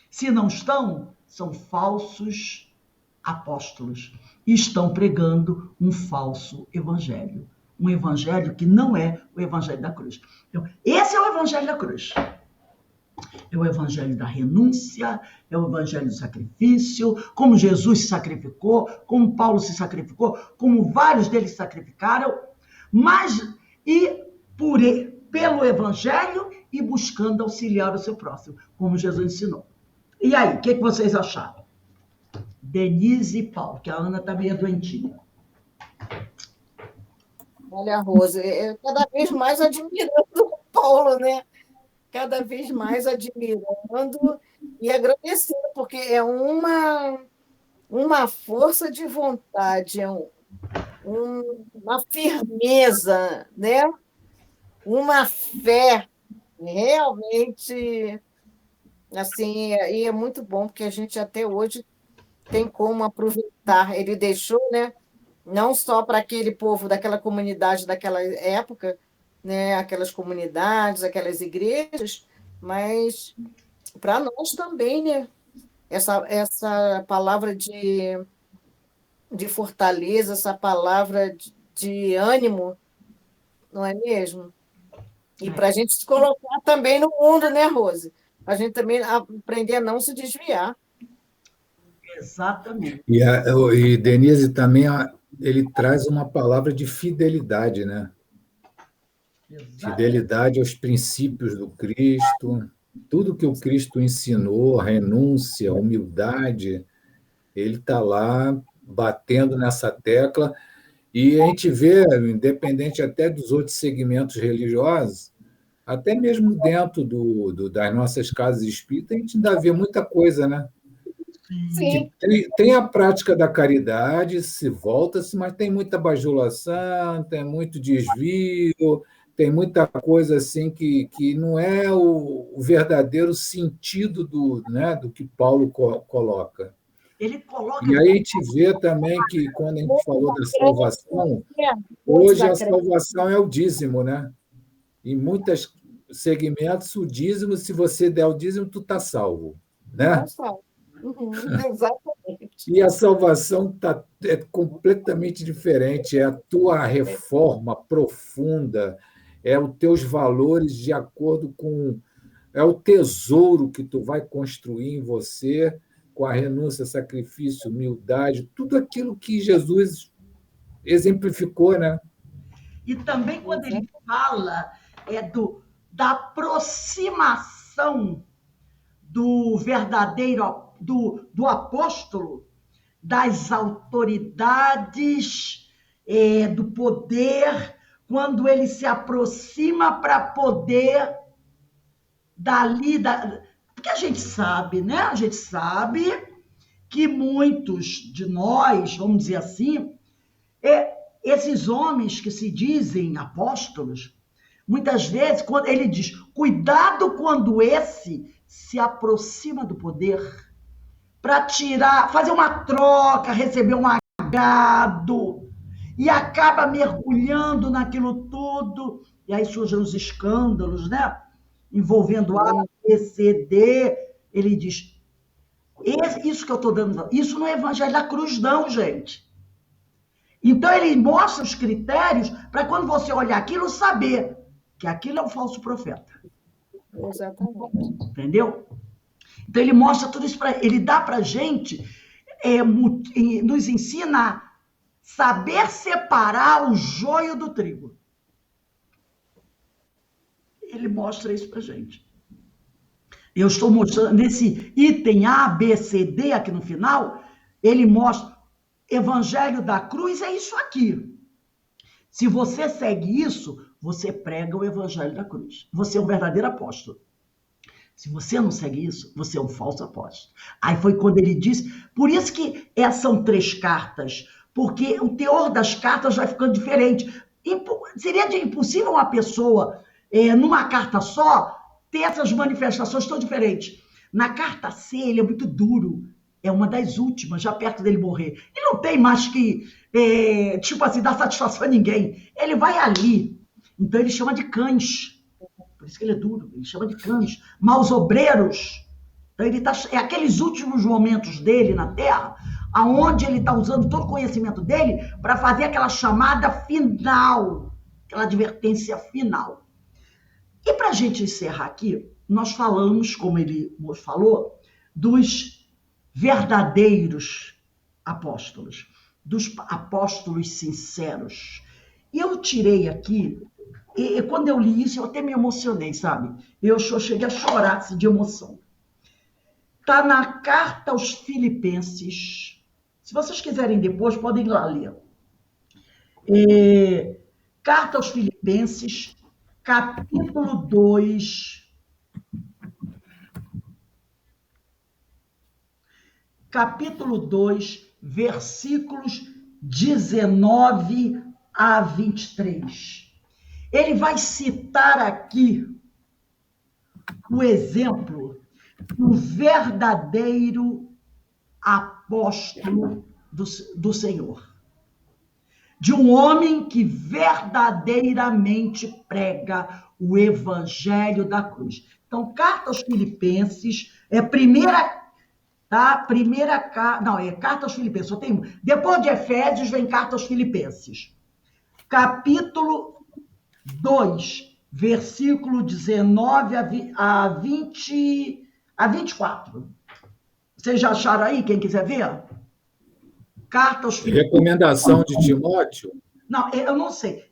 Se não estão, são falsos apóstolos e estão pregando um falso evangelho. Um evangelho que não é o evangelho da cruz. Então, esse é o evangelho da cruz. É o evangelho da renúncia, é o evangelho do sacrifício, como Jesus se sacrificou, como Paulo se sacrificou, como vários deles se sacrificaram, pelo evangelho e buscando auxiliar o seu próximo, como Jesus ensinou. E aí, o que vocês acharam? Denise e Paulo, que a Ana está meio doentinha. Olha, Rose, eu cada vez mais admirando o Paulo, né? Cada vez mais admirando e agradecendo, porque é uma força de vontade, uma firmeza, né? Uma fé realmente, assim, e é muito bom, porque a gente até hoje tem como aproveitar. Ele deixou, né? Não só para aquele povo daquela comunidade daquela época, né? Aquelas comunidades, aquelas igrejas, mas para nós também, né? Essa palavra de fortaleza, essa palavra de ânimo, não é mesmo? E para a gente se colocar também no mundo, né, Rose? A gente também aprender a não se desviar. Exatamente. E Denise também, ele traz uma palavra de fidelidade, né? Exatamente. Fidelidade aos princípios do Cristo, tudo que o Cristo ensinou, renúncia, humildade, ele está lá batendo nessa tecla. E a gente vê, independente até dos outros segmentos religiosos, até mesmo dentro das nossas casas espíritas, a gente ainda vê muita coisa, né? Que Sim, tem a prática da caridade, se volta-se, mas tem muita bajulação, tem muito desvio, tem muita coisa assim que não é o verdadeiro sentido né, do que Paulo coloca. Ele coloca E aí a gente vê também que, quando a gente falou da salvação, muitos hoje a acréscimos. salvação é o dízimo, né? Em muitos segmentos, o dízimo, se você der o dízimo, tu está salvo, Tá né? só. Exatamente. E a salvação é completamente diferente, é a tua reforma profunda, é os teus valores de acordo com. É o tesouro que tu vai construir em você com a renúncia, sacrifício, humildade, tudo aquilo que Jesus exemplificou, né? E também quando ele fala da aproximação do verdadeiro do apóstolo, das autoridades, do poder, quando ele se aproxima para poder porque a gente sabe, né? A gente sabe que muitos de nós, vamos dizer assim, esses homens que se dizem apóstolos, muitas vezes, quando ele diz, cuidado quando esse se aproxima do poder para tirar, fazer uma troca, receber um agado, e acaba mergulhando naquilo tudo, e aí surgem os escândalos, né? Envolvendo A, B, C, D. Ele diz, isso que eu estou dando, isso não é evangelho da cruz, não, gente. Então, ele mostra os critérios para quando você olhar aquilo, saber que aquilo é um falso profeta. Exatamente. Entendeu? Então, ele mostra tudo isso, ele dá para a gente, nos ensina a saber separar o joio do trigo. Ele mostra isso para a gente. Eu estou mostrando, nesse item A, B, C, D, aqui no final, ele mostra, Evangelho da Cruz é isso aqui. Se você segue isso, você prega o Evangelho da Cruz. Você é um verdadeiro apóstolo. Se você não segue isso, você é um falso apóstolo. Aí foi quando ele disse, por isso que são 3 cartas, porque o teor das cartas vai ficando diferente. Seria impossível uma pessoa, numa carta só, ter essas manifestações tão diferentes. Na carta C, ele é muito duro. É uma das últimas, já perto dele morrer. Ele não tem mais que, tipo assim, dar satisfação a ninguém. Ele vai ali. Então, ele chama de cães. Por isso que ele é duro. Ele chama de cães. Maus obreiros. Então, é aqueles últimos momentos dele na Terra, aonde ele está usando todo o conhecimento dele para fazer aquela chamada final, aquela advertência final. E para a gente encerrar aqui, nós falamos, como ele falou, dos verdadeiros apóstolos, dos apóstolos sinceros. E eu tirei aqui, e quando eu li isso, eu até me emocionei, sabe? Eu cheguei a chorar assim, de emoção. Está na carta aos Filipenses. Se vocês quiserem depois, podem ir lá ler. Carta aos Filipenses, capítulo 2, versículos 19 a 23. Ele vai citar aqui o exemplo do verdadeiro apóstolo do Senhor. De um homem que verdadeiramente prega o evangelho da cruz. Então, carta aos Filipenses é carta aos Filipenses. Depois de Efésios, vem carta aos Filipenses. Capítulo 2, versículo 19 a 24. Vocês já acharam aí, quem quiser ver? Carta aos Filipenses. Recomendação de Timóteo? Não, eu não sei.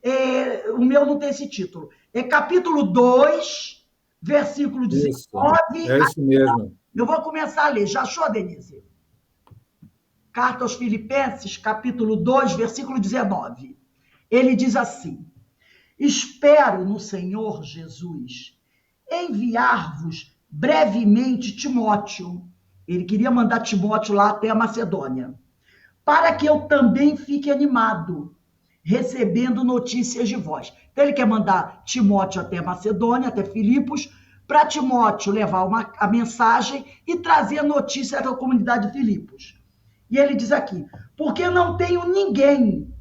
O meu não tem esse título. É capítulo 2, versículo 19. Isso, é isso mesmo. Eu vou começar a ler. Já achou, Denise? Carta aos Filipenses, capítulo 2, versículo 19. Ele diz assim: espero no Senhor Jesus enviar-vos brevemente Timóteo. Ele queria mandar Timóteo lá até a Macedônia, para que eu também fique animado, recebendo notícias de vós. Então, ele quer mandar Timóteo até Macedônia, até Filipos, para Timóteo levar a mensagem e trazer a notícia da comunidade de Filipos. E ele diz aqui: porque não tenho ninguém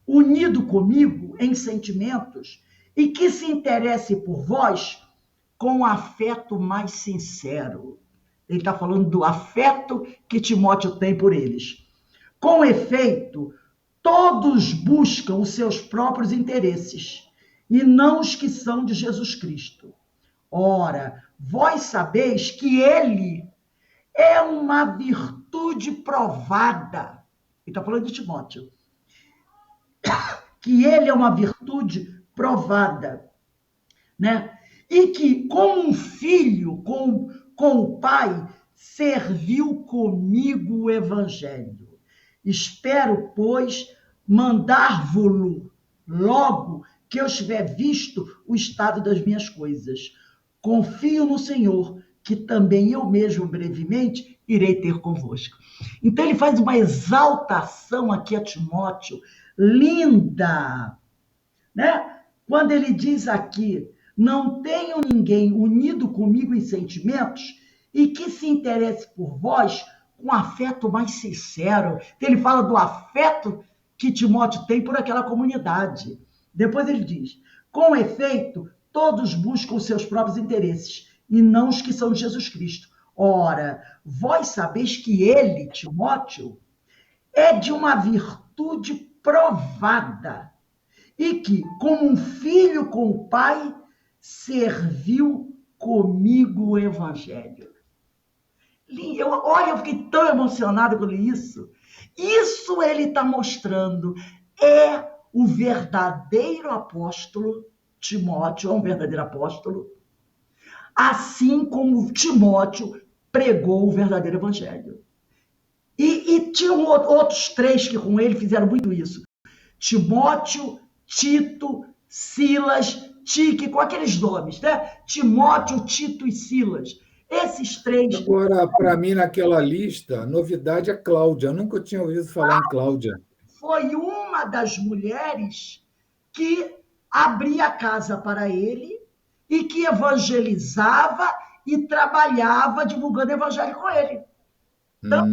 unido comigo em sentimentos e que se interesse por vós com afeto mais sincero. Ele está falando do afeto que Timóteo tem por eles. Com efeito, todos buscam os seus próprios interesses e não os que são de Jesus Cristo. Ora, vós sabeis que ele é uma virtude provada. Ele está falando de Timóteo. Que ele é uma virtude provada, né? E que, como um filho com o pai, serviu comigo o evangelho. Espero, pois, mandar-vos-lo logo que eu tiver visto o estado das minhas coisas. Confio no Senhor, que também eu mesmo brevemente irei ter convosco. Então ele faz uma exaltação aqui a Timóteo, linda, né? Quando ele diz aqui: não tenho ninguém unido comigo em sentimentos e que se interesse por vós com afeto mais sincero. Então, ele fala do afeto que Timóteo tem por aquela comunidade. Depois ele diz: com efeito, todos buscam os seus próprios interesses e não os que são de Jesus Cristo. Ora, vós sabeis que ele, Timóteo, é de uma virtude provada e que, como um filho com o pai, serviu comigo o evangelho. Olha, eu fiquei tão emocionada com isso. Isso ele está mostrando. É o verdadeiro apóstolo. Timóteo é um verdadeiro apóstolo. Assim como Timóteo pregou o verdadeiro evangelho. E tinham outros 3 que com ele fizeram muito isso. Timóteo, Tito, Silas, Tique, com aqueles nomes, né? Timóteo, Tito e Silas. Esses 3. Agora, para mim, naquela lista, a novidade é Cláudia. Eu nunca tinha ouvido falar em Cláudia. Foi uma das mulheres que abria a casa para ele e que evangelizava e trabalhava divulgando o evangelho com ele. Então,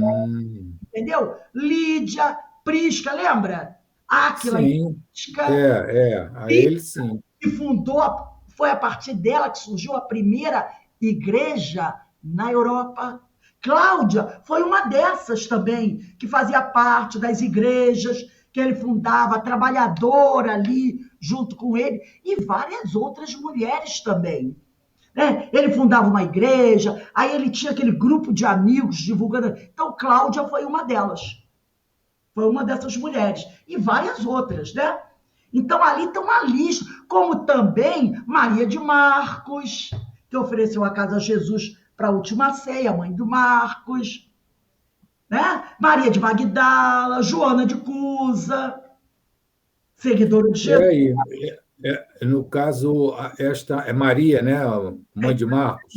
entendeu? Lídia, Prisca, lembra? Áquila e Prisca. A ele sim. Que fundou, foi a partir dela que surgiu a primeira igreja na Europa. Cláudia foi uma dessas também, que fazia parte das igrejas que ele fundava, trabalhadora ali junto com ele, e várias outras mulheres também. Né? Ele fundava uma igreja, aí ele tinha aquele grupo de amigos divulgando. Então, Cláudia foi uma delas. Foi uma dessas mulheres. E várias outras, né? Então, ali está uma lista. Como também Maria de Marcos, que ofereceu a casa a Jesus para a última ceia, a mãe do Marcos. Né? Maria de Magdala, Joana de Cusa, seguidora de Jesus. No caso, esta é Maria, né? Mãe de Marcos.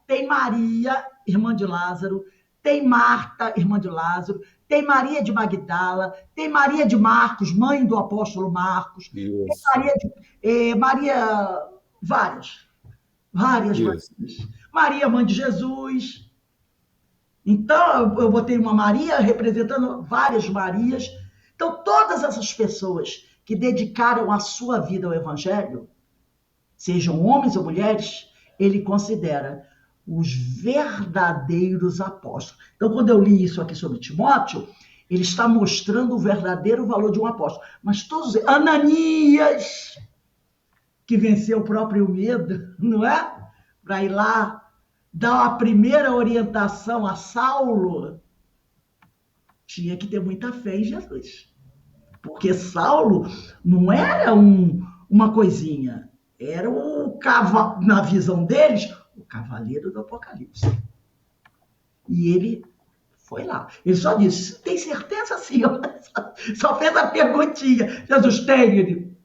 Tem Maria, irmã de Lázaro, tem Marta, irmã de Lázaro, tem Maria de Magdala, tem Maria de Marcos, mãe do apóstolo Marcos, Isso. tem várias. Maria, mãe de Jesus. Então, eu botei uma Maria representando várias Marias. Então, todas essas pessoas que dedicaram a sua vida ao evangelho, sejam homens ou mulheres, ele considera os verdadeiros apóstolos. Então, quando eu li isso aqui sobre Timóteo, ele está mostrando o verdadeiro valor de um apóstolo. Mas todos, Ananias, que venceu o próprio medo, não é? Para ir lá dar a primeira orientação a Saulo, tinha que ter muita fé em Jesus. Porque Saulo não era uma coisinha, era na visão deles, o cavaleiro do Apocalipse. E ele Foi lá. Ele só disse, tem certeza, senhor? Só fez a perguntinha. Jesus tem, ele.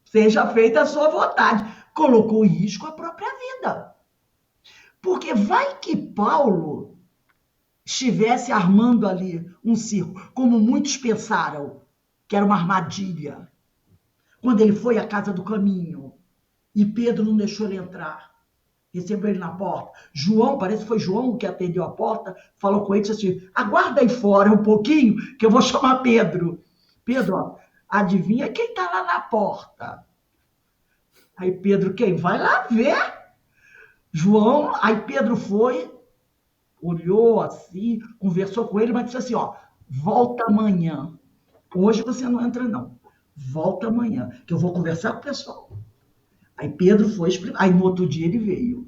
Seja feita a sua vontade. Colocou em risco a própria vida. Porque vai que Paulo estivesse armando ali um circo, como muitos pensaram que era uma armadilha. Quando ele foi à casa do caminho e Pedro não deixou ele entrar, recebeu ele na porta. João, parece que foi João que atendeu a porta, falou com ele, disse assim, aguarda aí fora um pouquinho que eu vou chamar Pedro. Pedro, ó, adivinha quem está lá na porta? Aí Pedro, quem? Vai lá ver. João, aí Pedro foi, olhou assim, conversou com ele, mas disse assim, ó, volta amanhã. Hoje você não entra, não. Volta amanhã, que eu vou conversar com o pessoal. Aí Pedro foi explicar. Aí no outro dia ele veio.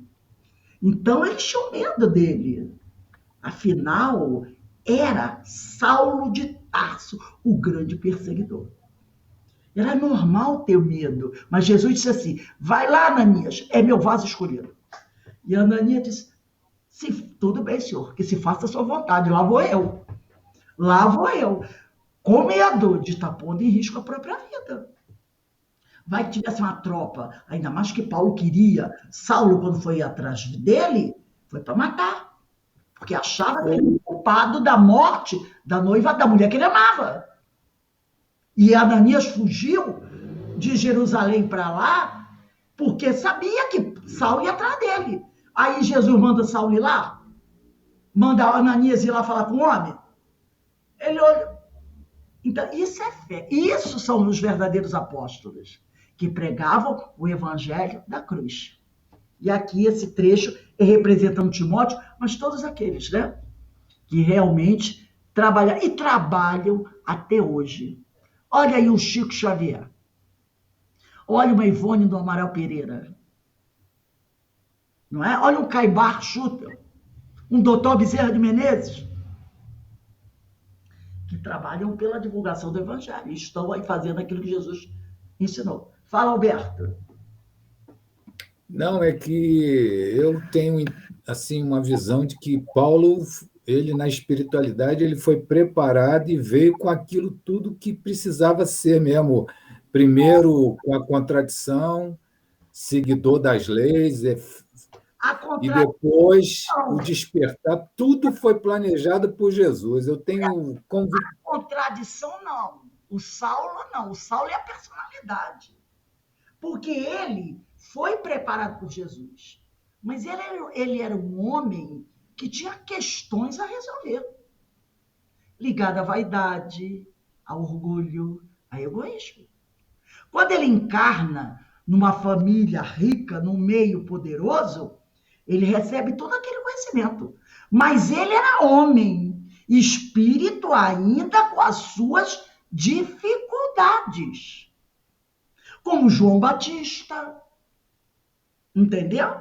Então eles tinham medo dele. Afinal, era Saulo de Tarso, o grande perseguidor. Era normal ter medo. Mas Jesus disse assim, vai lá, Ananias, é meu vaso escolhido. E Ananias disse, tudo bem, senhor, que se faça a sua vontade, lá vou eu. Lá vou eu. Com medo de estar pondo em risco a própria vida. Vai que tivesse uma tropa, ainda mais que Paulo queria. Saulo, quando foi atrás dele, foi para matar. Porque achava que ele era culpado da morte da noiva, da mulher que ele amava. E Ananias fugiu de Jerusalém para lá, porque sabia que Saulo ia atrás dele. Aí Jesus manda Saulo ir lá, manda Ananias ir lá falar com o homem. Ele olha. Então, isso é fé. Isso são os verdadeiros apóstolos, que pregavam o evangelho da cruz. E aqui esse trecho é representando Timóteo, mas todos aqueles, né? Que realmente trabalham e trabalham até hoje. Olha aí o Chico Xavier. Olha uma Ivone do Amaral Pereira. Não é? Olha um Caibar Schutter, um doutor Bezerra de Menezes, que trabalham pela divulgação do evangelho. E estão aí fazendo aquilo que Jesus ensinou. Fala, Alberto. Não, é que eu tenho assim uma visão de que Paulo, ele na espiritualidade, ele foi preparado e veio com aquilo tudo que precisava ser mesmo. Primeiro com a contradição, seguidor das leis, e depois o despertar. Tudo foi planejado por Jesus. Eu tenho convicção. Contradição, não. O Saulo, não. O Saulo é a personalidade. Porque ele foi preparado por Jesus. Mas ele era um homem que tinha questões a resolver. Ligado à vaidade, ao orgulho, a egoísmo. Quando ele encarna numa família rica, num meio poderoso, ele recebe todo aquele conhecimento. Mas ele era homem, espírito ainda com as suas dificuldades. Como João Batista. Entendeu?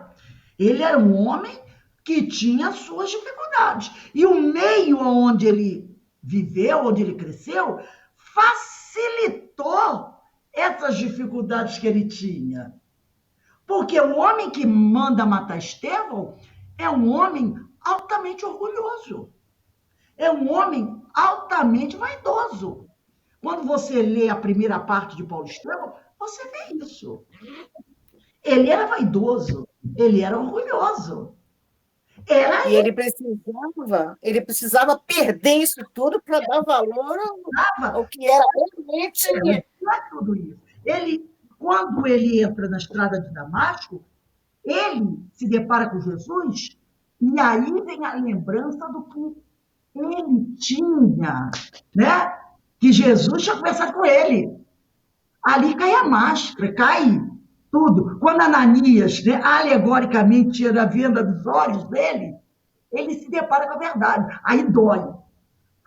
Ele era um homem que tinha suas dificuldades. E o meio onde ele viveu, onde ele cresceu, facilitou essas dificuldades que ele tinha. Porque o homem que manda matar Estevão é um homem altamente orgulhoso. É um homem altamente vaidoso. Quando você lê a primeira parte de Paulo Estevão, você vê isso. Ele era vaidoso, ele era orgulhoso. E ele precisava perder isso tudo para dar valor ao que era realmente. Não é tudo isso. Quando ele entra na estrada de Damasco, ele se depara com Jesus, e aí vem a lembrança do que ele tinha, né? Que Jesus tinha conversado com ele. Ali cai a máscara, cai tudo. Quando Ananias, né, alegoricamente, tira a venda dos olhos dele, ele se depara com a verdade. Aí dói.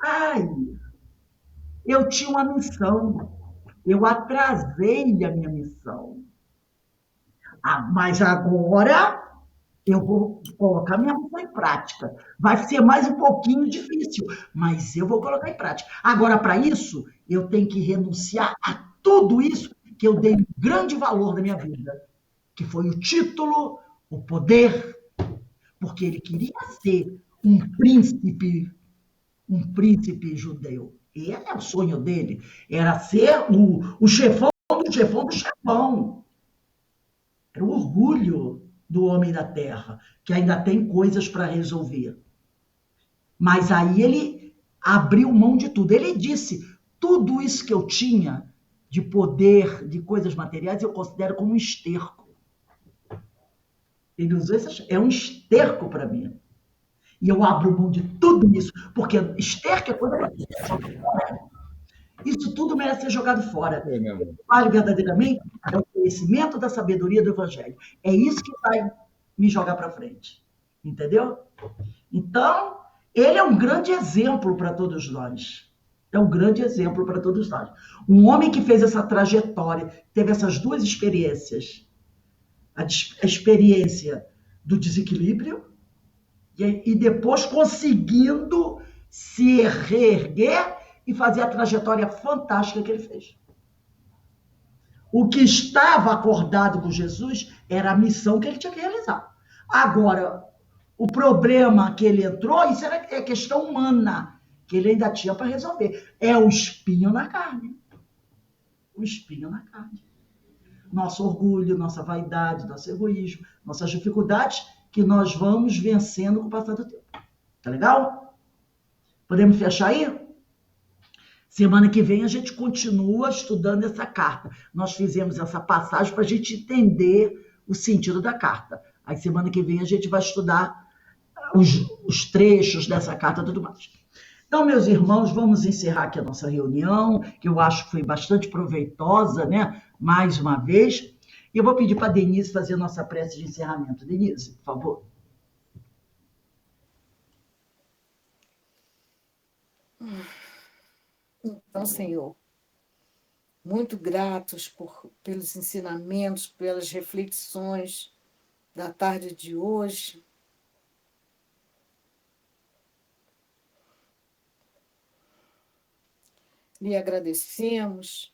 Ai, eu tinha uma missão. Eu atrasei a minha missão. Mas agora eu vou colocar minha missão em prática. Vai ser mais um pouquinho difícil, mas eu vou colocar em prática. Agora, para isso, eu tenho que renunciar a tudo isso que eu dei um grande valor na minha vida, que foi o título, o poder, porque ele queria ser um príncipe um príncipe judeu. E é o sonho dele, era ser o chefão do chefão do chefão. Era o orgulho do homem da terra, que ainda tem coisas para resolver. Mas aí ele abriu mão de tudo. Ele disse: tudo isso que eu tinha de poder, de coisas materiais, eu considero como um esterco. Ele usou essa, é um esterco para mim. E eu abro mão de tudo isso, porque esterco é coisa para jogar fora. Isso tudo merece ser jogado fora. É mesmo. Vale verdadeiramente é o conhecimento da sabedoria do Evangelho. É isso que vai me jogar para frente. Entendeu? Então, ele é um grande exemplo para todos nós. É um grande exemplo para todos nós. Um homem que fez essa trajetória, teve essas duas experiências. A experiência do desequilíbrio e depois conseguindo se reerguer e fazer a trajetória fantástica que ele fez. O que estava acordado com Jesus era a missão que ele tinha que realizar. Agora, o problema que ele entrou, isso é questão humana, que ele ainda tinha para resolver. É o espinho na carne. O espinho na carne. Nosso orgulho, nossa vaidade, nosso egoísmo, nossas dificuldades que nós vamos vencendo com o passar do tempo. Tá legal? Podemos fechar aí? Semana que vem a gente continua estudando essa carta. Nós fizemos essa passagem para a gente entender o sentido da carta. Aí semana que vem a gente vai estudar os trechos dessa carta e tudo mais. Então, meus irmãos, vamos encerrar aqui a nossa reunião, que eu acho que foi bastante proveitosa, né? Mais uma vez. E eu vou pedir para a Denise fazer a nossa prece de encerramento. Denise, por favor. Então, Senhor, muito gratos pelos ensinamentos, pelas reflexões da tarde de hoje. Lhe agradecemos